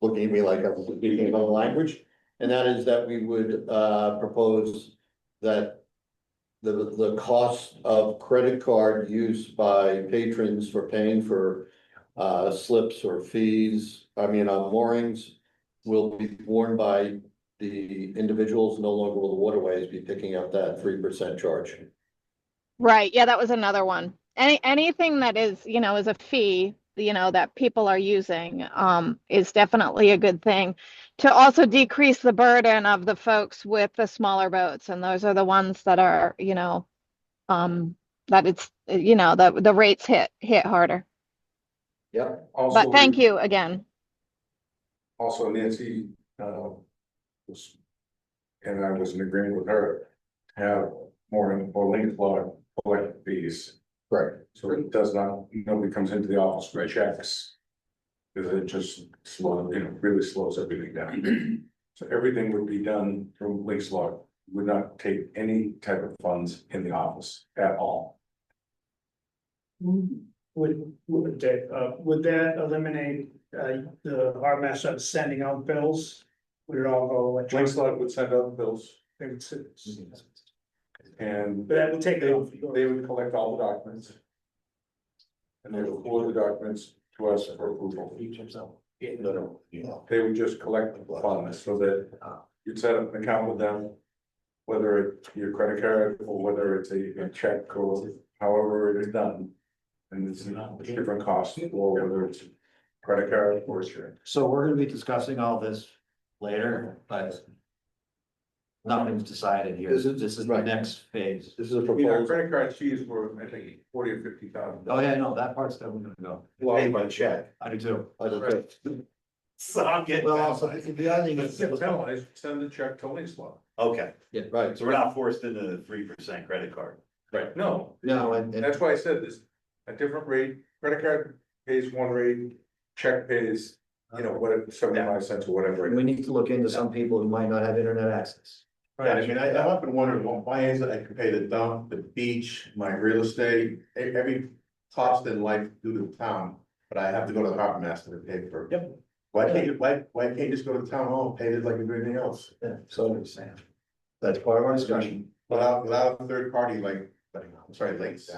looking at me like I'm speaking another language. And that is that we would propose that the cost of credit card use by patrons for paying for slips or fees, moorings, will be borne by the individuals. No longer will the waterways be picking up that 3% charge. Right, yeah, that was another one. Anything that is, is a fee, that people are using, is definitely a good thing. To also decrease the burden of the folks with the smaller boats, and those are the ones that are, that it's, the rates hit harder. Yep. Also, But thank you again. Also, Nancy, was, and I was in agreement with her, to have more link law collect fees. Correct. So it does not, nobody comes into the office for checks. Because it just really slows everything down. So everything would be done through Link's law, would not take any type of funds in the office at all. Would that eliminate, our mess of sending out bills? Would it all go Link's electronic? law would send out bills They would sit- and But that would take it off. they would collect all the documents. And they would forward the documents to us for approval. They would just collect the funds so that you'd set up an account with them. Whether it's your credit card or whether it's a check or however it is done. And it's a different cost, or whether it's credit card or insurance. So we're gonna be discussing all this later, but nothing's decided here. This is- This is the right. next phase. This is a Yeah, proposal. credit card fees were, I think, 40 or 50,000. Oh, yeah, no, that part's definitely gonna go. Paid by check. I do too. I don't think- So I'm getting. Well, also, the other thing is, Get penalized, send the check to Link's law. Okay, Right. so we're not forced into the 3% credit card. Right. No, no, and that's why I said this, a different rate, credit card pays one rate, check pays, what, 75 cents or whatever. we need to look into some people who might not have internet access. Right, I mean, I often wonder, well, why is it I can pay the dump, the beach, my real estate, every cost in life due to the town, but I have to go to the harbor master to pay for it. Yep. Why can't you just go to the town hall and pay it like everything else? Yeah, so that's part of our discussion. Without a third party, I'm sorry, links.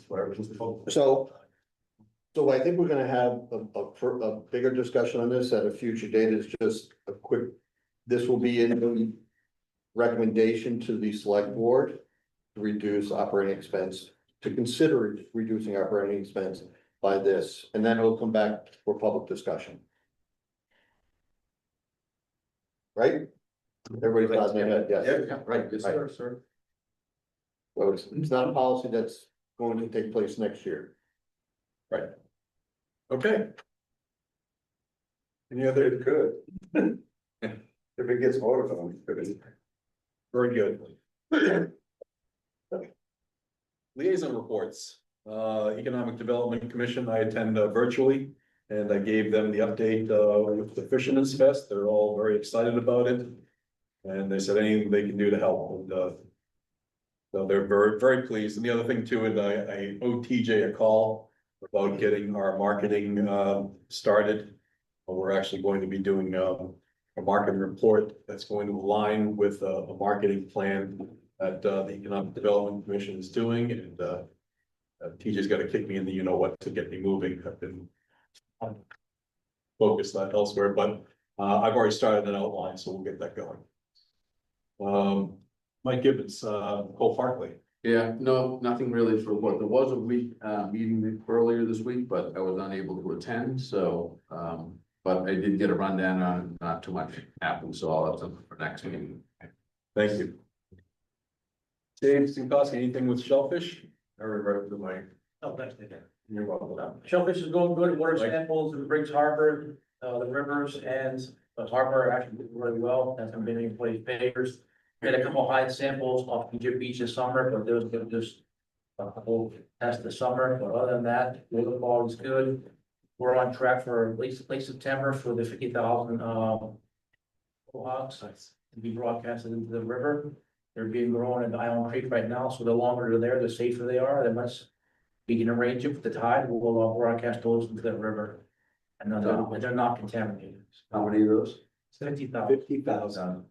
Whatever. So I think we're gonna have a bigger discussion on this at a future date. Is just a quick, this will be in the recommendation to the select board to reduce operating expense, to consider reducing operating expense by this, and then it'll come back for public discussion. Right? Everybody's nodding their head, yes. Yeah, Right, yes, right. sir. So it's not a policy that's going to take place next year. Okay. Any It other, could. If it gets voted on, it could. very good. Liaison reports, Economic Development Commission, I attend virtually. And I gave them the update with the Fisherman's Fest, they're all very excited about it. And they said anything they can do to help, and so they're very, very pleased. And the other thing too, is I owe TJ a call about getting our marketing started. We're actually going to be doing a marketing report that's going to align with a marketing plan that the Economic Development Commission is doing, and TJ's got to kick me in the what to get me moving. I've been focused on elsewhere, but I've already started an outline, so we'll get that going. Mike Gibbons, Cole Parkley. Yeah, no, nothing really to report. There was a meeting earlier this week, but I was unable to attend, so, but I did get a rundown on not too much happened, so I'll have something for next meeting. Thank you. Dave Sinkowski, anything with shellfish? I remember the mic. Oh, thanks, Nick. You're welcome. Shellfish is going good, water samples in Briggs Harbor, the rivers and the harbor are actually doing really well, hasn't been any place payers. We had a couple high samples off Egypt Beach this summer, but those were just a couple tests this summer, but other than that, the quality is good. We're on track for late September for the 50,000, hogs to be broadcasted into the river. They're being grown in Island Creek right now, so the longer they're there, the safer they are, the much we can arrange it with the tide, we'll broadcast those into the river. And they're not contaminated. How many of those? 50,000. 50,000.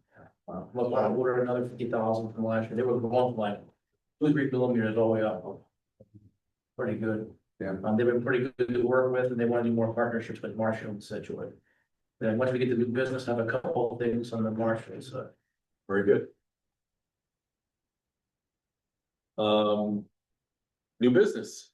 Look, I ordered another 50,000 from last year. They were going from like 2-3 millimeters all the way up. Pretty good. Yeah. They've been pretty good to work with, and they want to do more partnerships with Marshall and Scituate. Then once we get to do business, have a couple of things on the Marshall, so. Very good. New business.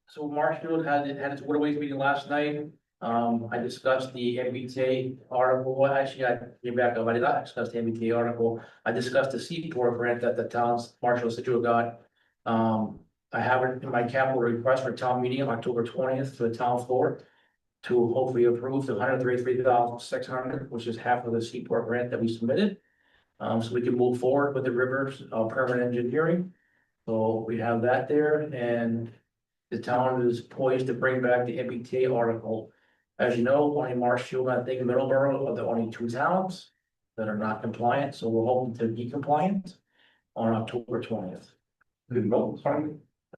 So Marshfield had its waterways meeting last night. I discussed the MBTA article. Well, actually, I came back up. I did not discuss the MBTA article. I discussed the Seaport grant that the towns, Marshall and Scituate got. I have it in my capital request for town meeting on October 20th to the town floor to hopefully approve the 133,600, which is half of the Seaport grant that we submitted. So we can move forward with the rivers, permanent engineering. So we have that there, and the town is poised to bring back the MBTA article. As you know, only Marshfield, I think Middleborough are the only 2 towns that are not compliant, so we're hoping to be compliant on October 20th. I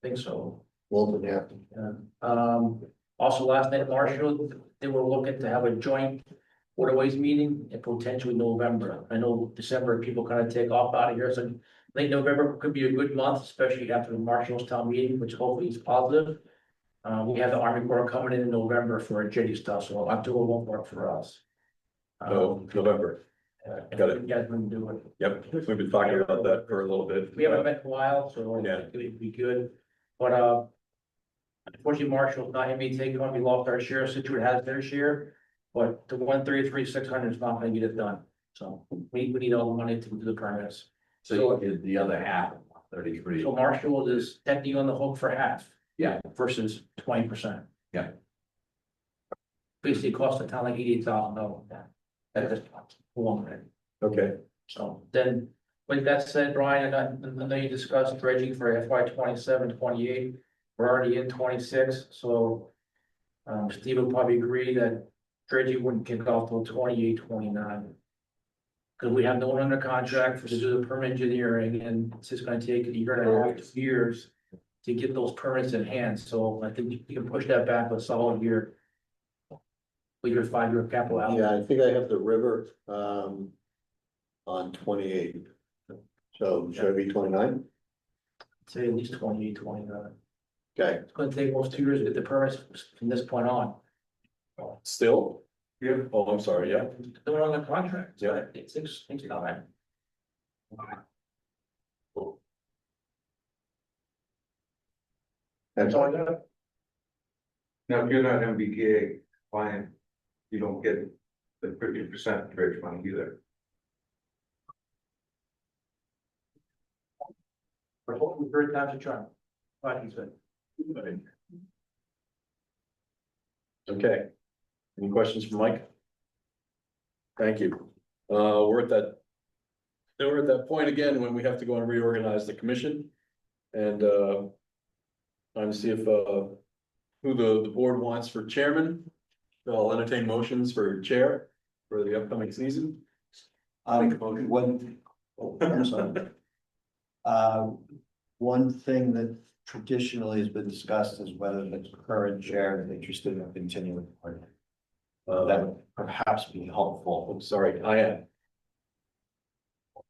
think so. Wilton, yeah. Also last night, Marshfield, they were looking to have a joint waterways meeting in potentially November. I know December, people kind of take off out of here, so late November could be a good month, especially after the Marshall's town meeting, which hopefully is positive. We have the Army Corps coming in November for a jetty stuff, so October won't work for us. November. Got it. You guys wouldn't do it. Yep, we've been talking about that for a little bit. We haven't met in a while, so Yeah. it would be good, but, unfortunately, Marshall's not gonna be taking on, we lost our share, Scituate has their share, but the 133,600 is not gonna get it done, so we need all the money to do the permits. So the other half, 33. So Marshall is technically on the hook for half. Yeah. Versus 20%. Yeah. Basically, it costs the town like $88,000 at this point. Okay. So then, with that said, Brian, I know you discussed dredging for FY 27, 28. We're already in 26, so Steve will probably agree that dredging wouldn't kick off till 28, 29. Because we have no one under contract for to do the permit engineering, and it's just gonna take 1.5 years to get those permits in hand, so I think you can push that back a solid year. With your 5-year capital outlay. Yeah, I think I have the river, on 28. So should I be 29? Say at least 28, 29. Okay. It's gonna take almost 2 years to get the permits from this point on. Still? Yeah. Oh, I'm sorry, yeah. They're on the contract. Yeah. It's things time. That's all I got. Now, if you're not MBTA client, you don't get the 50% bridge money either. We're hoping for it not to try. Like you said. Okay. Any questions for Mike? Thank you. We're at that point again when we have to go and reorganize the commission. And time to see if who the board wants for chairman. I'll entertain motions for chair for the upcoming season. One thing that traditionally has been discussed is whether the current chair is interested in continuing. That would perhaps be helpful. I'm sorry, I am.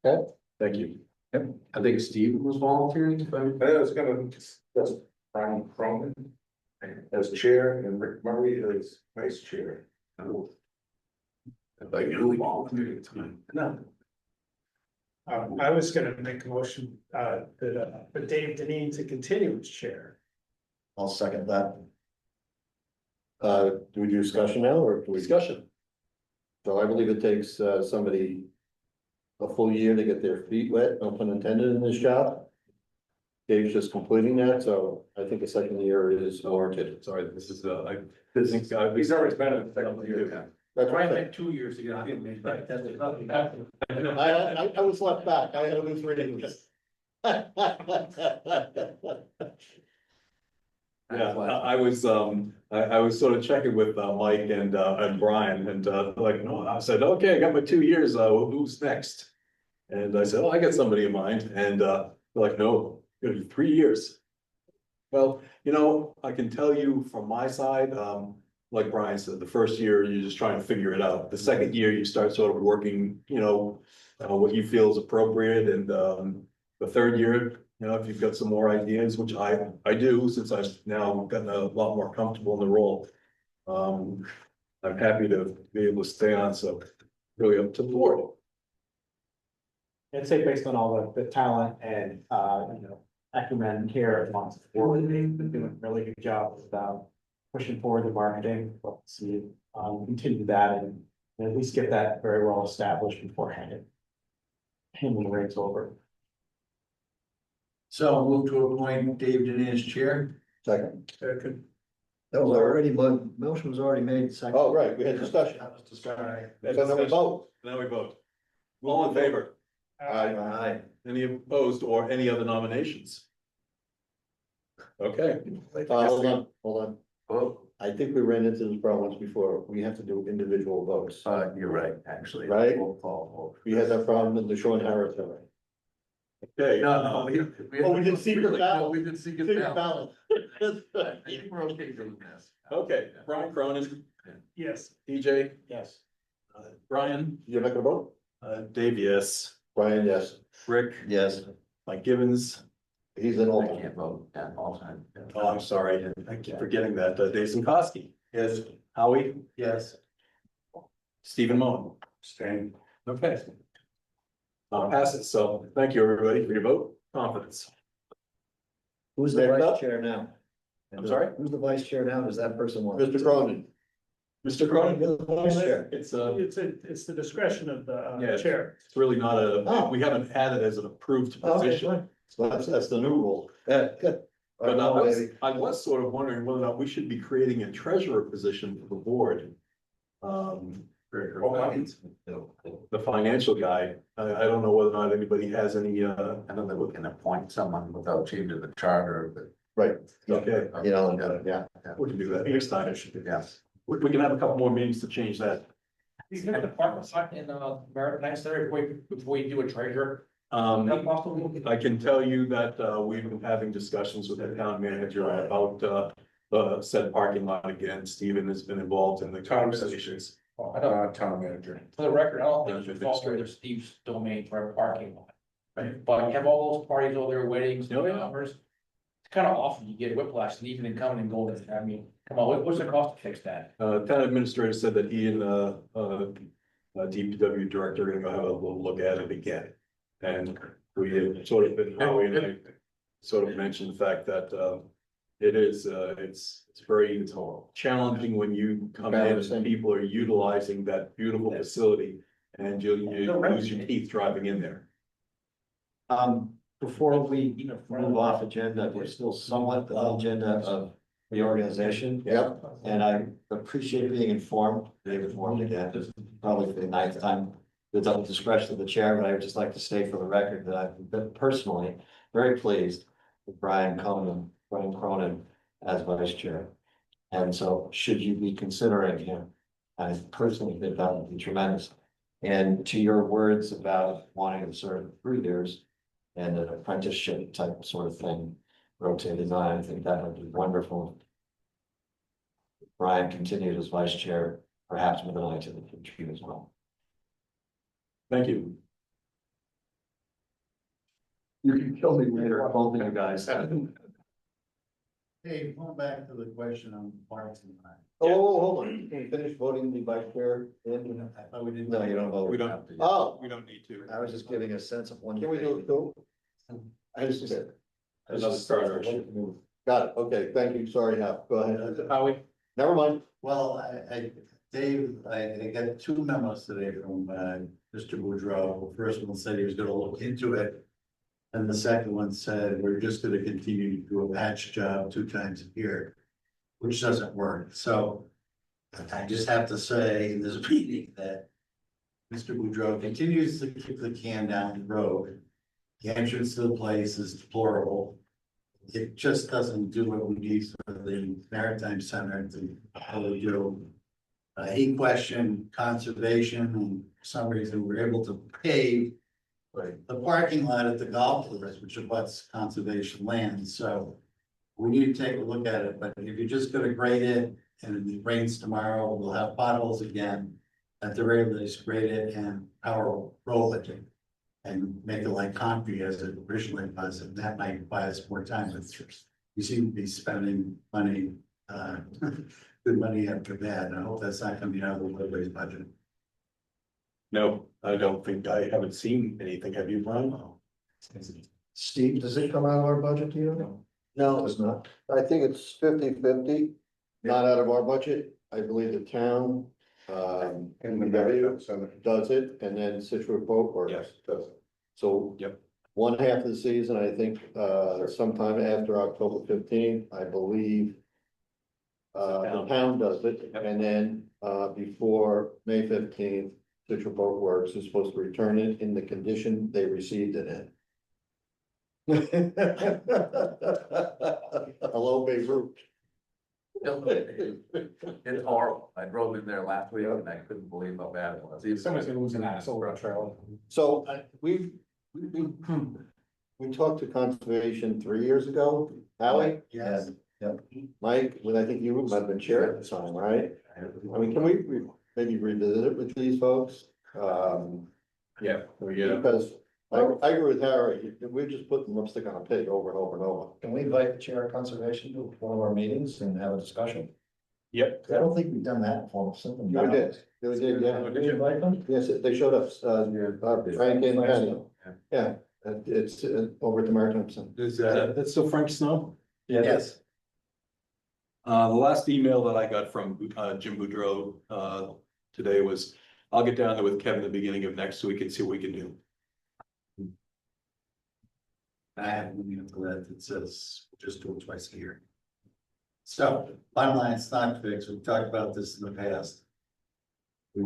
Okay, thank you. I think Steve was volunteering. I was gonna, that's Brian Cronin as chair and Rick Murray as vice chair. Like you volunteered tonight. No. I was gonna make a motion, for Dave Deneen to continue as chair. I'll second that. Do we do discussion now or do we? Discussion. So I believe it takes somebody a full year to get their feet wet, no pun intended, in this job. Dave's just completing that, so I think a second year is warranted. Sorry, this is, I He's always been a second year. That's Brian right. had 2 years ago, I didn't make that. I was left back. I had to lose readings. Yeah, I was, I was sort of checking with, Mike and Brian and, like, no, I said, okay, I got my 2 years, who's next? And I said, oh, I got somebody in mind, and, they're like, no, it'll be 3 years. Well, I can tell you from my side, like Brian said, the first year, you're just trying to figure it out. The second year, you start sort of working, what you feel is appropriate, and, the third year, if you've got some more ideas, which I do, since I've now gotten a lot more comfortable in the role. I'm happy to be able to stay on, so really up to the board. I'd say based on all the talent and, acumen here amongst the board, they've been doing a really good job with, pushing forward the marketing. We'll see, continue that and at least get that very well established beforehand. Handing the reins over. So I'll move to appoint David in as chair. Second. Second. That was already, motion was already made. Second. Oh, right, we had discussion. So now we vote. Now we vote. All in favor? Aye. Any opposed or any other nominations? Okay. Hold on. Oh, I think we ran into this problem once before. We have to do individual votes. You're right, actually. Right? We'll call. We had that problem in the Sean Harris. Okay. No, We did secret ballot. We did secret Secret ballot. ballot. I think we're okay doing this. Okay, Brian Cronin, Yes. DJ, Yes. Brian, You're not gonna vote? Dave, yes, Brian, yes. Rick, Yes. Mike Gibbons. He's an I alternate. can't vote at all time. Oh, I'm sorry, I keep forgetting that. Dave Sinkowski. Yes. Howie, Yes. Stephen Moen. Staying. Okay. Pass it, so thank you, everybody, for your vote, confidence. Who's the Next up? vice chair now? I'm sorry? Who's the vice chair now? Does that person want? Mr. Cronin. Mr. Cronin, You're the vice chair. it's It's the discretion of Yeah. the chair. it's really not Oh. we haven't had it as an approved Okay, position. fine. So that's the new rule. Yeah, good. But I was sort of wondering whether or not we should be creating a treasurer position for the board. The financial guy, I don't know whether or not anybody has any, I know that we can appoint someone without changing the charter, but. Right. okay, Yeah. we can do that next time. Yes. We can have a couple more meetings to change that. You have the department sign in, Merit Necessary before you do a treasurer. I can tell you that, we've been having discussions with the town manager about, said parking lot again. Stephen has been involved in the conversations. I don't, Town manager. for the record, I don't think it should fall under Steve's domain for a parking lot. Right, but you have all those parties, all their weddings, Oh, yeah. numbers. It's kind of often you get whiplash, and even in coming and going, I mean, come on, what's the cost to fix that? Town administrator said that he and, DPW director are gonna go have a little look at it again. And we had sort of been, Howie and I sort of mentioned the fact that, it is, it's very challenging when you come in and people are utilizing that beautiful facility and you lose your teeth driving in there. Before we move off agenda, we're still somewhat on agenda of reorganization. Yep. And I appreciate being informed, being informed again, this is probably for the ninth time. It's at the discretion of the chair, but I would just like to state for the record that I've been personally very pleased with Brian Cronin as vice chair. And so should you be considering him, I personally think that would be tremendous. And to your words about wanting to serve 3 years and an apprenticeship type sort of thing rotated on, I think that would be wonderful. Brian continued as vice chair, perhaps with an eye to the future as well. Thank you. You can kill me later, both of you guys. Hey, going back to the question on parks and that. Oh, hold on. Can we finish voting the vice chair? I thought we didn't. No, you don't vote. We don't, Oh, we don't need to. I was just giving a sense of when. can we do it too? I just said. Another starter issue. Got it. Okay, thank you. Sorry, Hal. Go ahead. Howie? Never mind. Well, Dave, I got 2 memos today from, Mr. Boudreau. The first one said he was gonna look into it. And the second one said, we're just gonna continue to do a patch job 2 times a year, which doesn't work. So I just have to say in this meeting that Mr. Boudreau continues to kick the can down the road. The entrance to the place is deplorable. It just doesn't do what we need for the Maritime Center to really do. He questioned conservation, and for some reason we're able to pave the parking lot at the golf course, which abuts conservation land, so we need to take a look at it, but if you're just gonna grade it and it rains tomorrow, we'll have potholes again. At the very least, grade it and power roll it and make it like concrete as it originally was, and that might buy us more time, but we seem to be spending money, good money after bad, and I hope that's not coming out of the waterways budget. No, I don't think, I haven't seen anything. Have you, Brian? Steve, does it come out of our budget, do you know? No, It's not. I think it's 50-50, not out of our budget. I believe the town, And the value, so does it, and then Scituate Boat Works. Yes. does it. So. Yep. One half of the season, I think, sometime after October 15th, I believe. The town does it, Yep. and then, before May 15th, Scituate Boat Works is supposed to return it in the condition they received it in. Hello, Beirut. It's horrible. I drove in there last week and I couldn't believe how bad it was. Someone's gonna lose an asshole or a trailer. So we talked to conservation 3 years ago, Howie. Yes. Mike, when I think you might have been chair at the time, right? I mean, can we maybe revisit it with these folks? Yeah. Because I agree with Harry, we're just putting lipstick on a pig over and over and over. Can we invite the chair of conservation to one of our meetings and have a discussion? Yep. I don't think we've done that before. Something. We did, yeah. Did you invite them? Yes, they showed up, Frank and Penny. Yeah, it's over at the Maritime Center. Is that still Frank Snow? Yes. The last email that I got from Jim Boudreau today was, I'll get down there with Kevin at the beginning of next week and see what we can do. I have a meeting for that that says just do it twice a year. So, bottom line, it's not fixed. We've talked about this in the past. We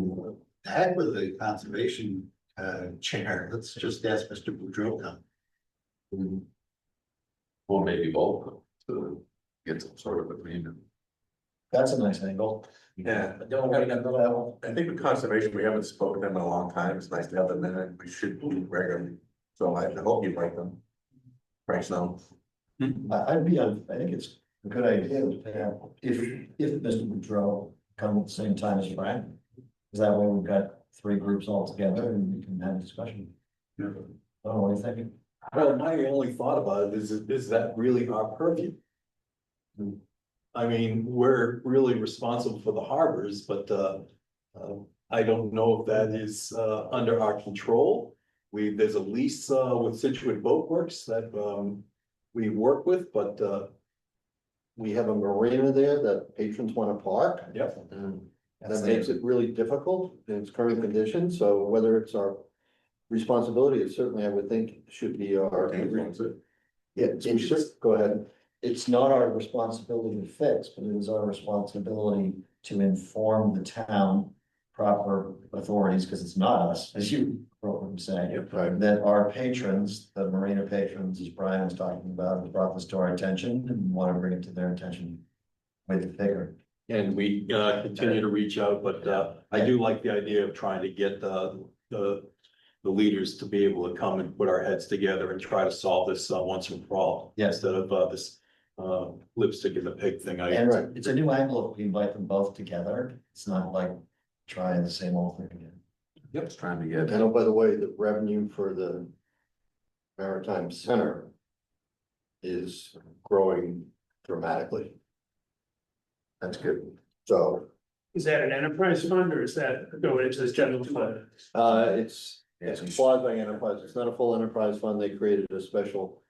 had with the conservation chair, let's just ask Mr. Boudreau come. Or maybe both to get some sort of agreement. That's a nice angle. Yeah, Don't worry about that one. I think with conservation, we haven't spoken to them in a long time. It's nice to have them in and we should meet regularly. So I hope you like them. Right now. I'd be, I think it's a good idea to have, if Mr. Boudreau come at the same time as Frank. Because that way we've got three groups all together and we can have a discussion. I don't know, what are you thinking? Well, my only thought about it is that really our purview? I mean, we're really responsible for the harbors, but I don't know if that is under our control. There's a lease with Scituate Boat Works that we work with, but We have a marina there that patrons want to park. yep. That makes it really difficult in its current condition, so whether it's our responsibility, it certainly, I would think, should be our. Yeah, go ahead. It's not our responsibility to fix, but it is our responsibility to inform the town proper authorities, because it's not us, as you appropriately say. Right. That our patrons, the marina patrons, as Brian was talking about, have brought this to our attention and want to bring it to their attention with the figure. And we continue to reach out, but I do like the idea of trying to get the leaders to be able to come and put our heads together and try to solve this once and for all. Yes. Instead of this lipstick in the pig thing. And it's a new angle if we invite them both together. It's not like trying the same old thing again. Yep, it's trying to get. And oh, by the way, the revenue for the Maritime Center is growing dramatically. That's good. So, Is that an enterprise fund or is that going into this general fund? it's quasi enterprise. It's not a full enterprise fund. They created a special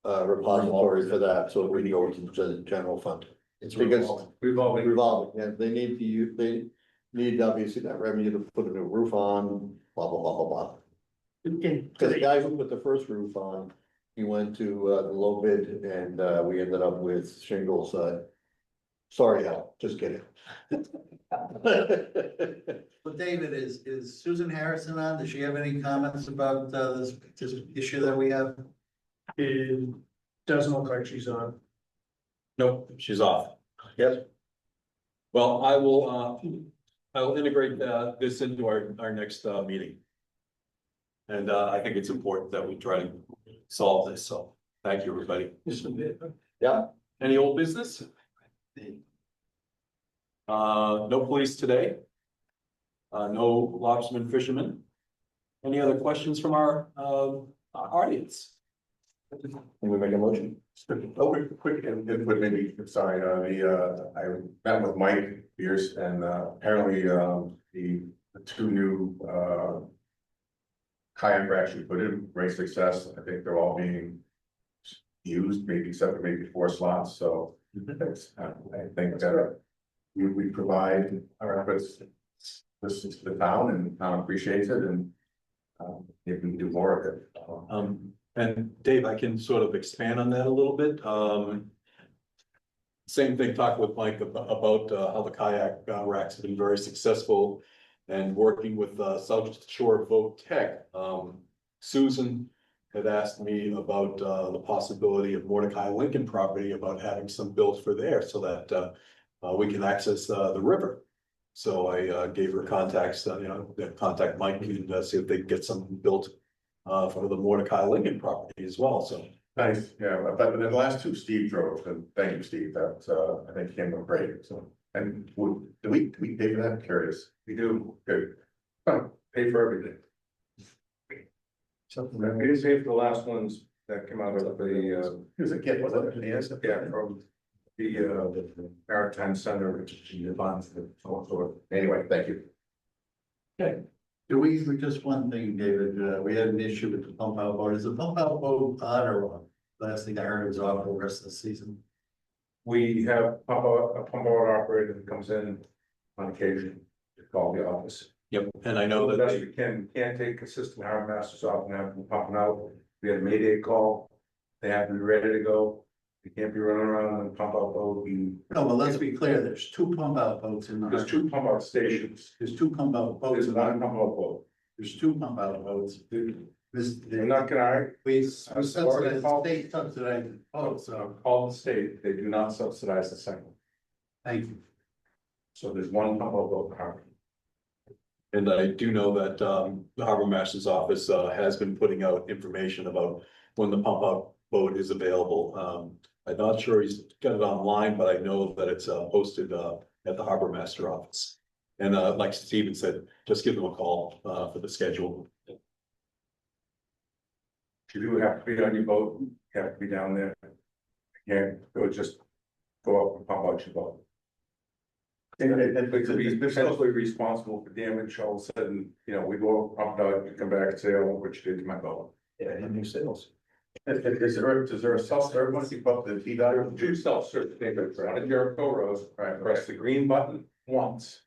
repository for that, so it would go into the general fund. It's Because revolving. revolving, yeah, they need to use, they need obviously that revenue to put a new roof on, blah, blah, blah, blah, blah. Because the guy who put the first roof on, he went to the low bid and we ended up with shingles Sorry, Al, just kidding. Well, David, is Susan Harrison on? Does she have any comments about, this issue that we have? It doesn't look like she's on. Nope, she's off. Yes. Well, I will integrate this into our next meeting. And I think it's important that we try to solve this, so thank you, everybody. Yeah. Any old business? No police today. No lobstermen, fishermen. Any other questions from our audience? Can we make a motion? Quick input, maybe, sorry, I met with Mike Pierce and apparently the two new kayak racks we put in, great success. I think they're all being used, maybe except for maybe 4 slots, so that's, I think that we provide our efforts this to the town and the town appreciates it, and if we can do more of it. And Dave, I can sort of expand on that a little bit. Same thing, talk with Mike about how the kayak racks have been very successful and working with South Shore Voc Tech. Susan had asked me about the possibility of Mordecai Lincoln property, about having some built for there so that we can access the river. So I gave her contacts, contact Mike and see if they can get something built for the Mordecai Lincoln property as well, so. Nice, yeah, but the last 2 Steve drove, and thank you, Steve, that I think came out great, so. And do we pay for that? I'm curious. We do, good. Pay for everything. We didn't pay for the last ones that came out of the, Here's a gift, was it? Yes. yeah, from the Maritime Center, which is the bonds, so on, so Anyway, thank you. Okay. Do we, just one thing, David, we had an issue with the pump out boat. Is the pump out boat on or off? Last thing I heard was off for the rest of the season. we have a pump out operator that comes in on occasion to call the office. Yep, and I know The that best they, we can't take consistent harbor masters off and have them pumping out. We had a Mayday call. They have to be ready to go. They can't be running around on the pump out boat. No, but let's be clear, there's 2 pump out boats in the. There's 2 pump out stations. There's 2 pump out boats. There's in one the- pump out boat. There's 2 pump out boats. They're not gonna, We already subsidize, called- state subsidized boats, so call the state. They do not subsidize the second. thank you. So there's 1 pump out boat in the harbor. and I do know that the Harbor Master's Office has been putting out information about when the pump out boat is available. I'm not sure he's got it online, but I know that it's posted at the Harbor Master Office. And like Steven said, just give them a call for the schedule. You do have to be on your boat. You have to be down there. You can't go just go up and pump out your boat. And we could be potentially responsible for damage all of a sudden, we go up, pump out, you come back and say, oh, what you did to my boat. Yeah, and new sales. Is there a self-serve once you put the T dot? There are 2 self-serve things, right, on Jericho Road, right, press the green button once.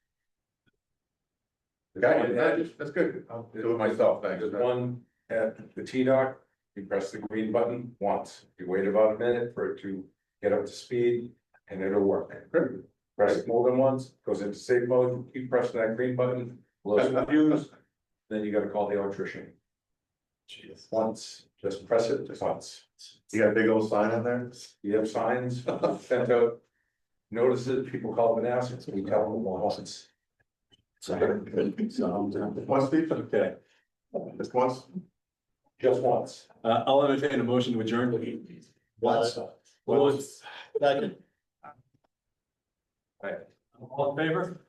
Got it, that's good. I'll do it myself, thanks. There's one at the T-Dock, you press the green button once, you wait about a minute for it to get up to speed, and it'll work. Press it more than once, goes into safe mode, keep pressing that green button, blows the fuse, then you gotta call the electrician. Once, just press it just once. You got a big old sign on there? You have signs, sent out notices, people call them and ask, we tell them once. Once, Steve? Okay, Just once? Just once. I'll entertain a motion to adjourn. Once. Once. Second. All in favor?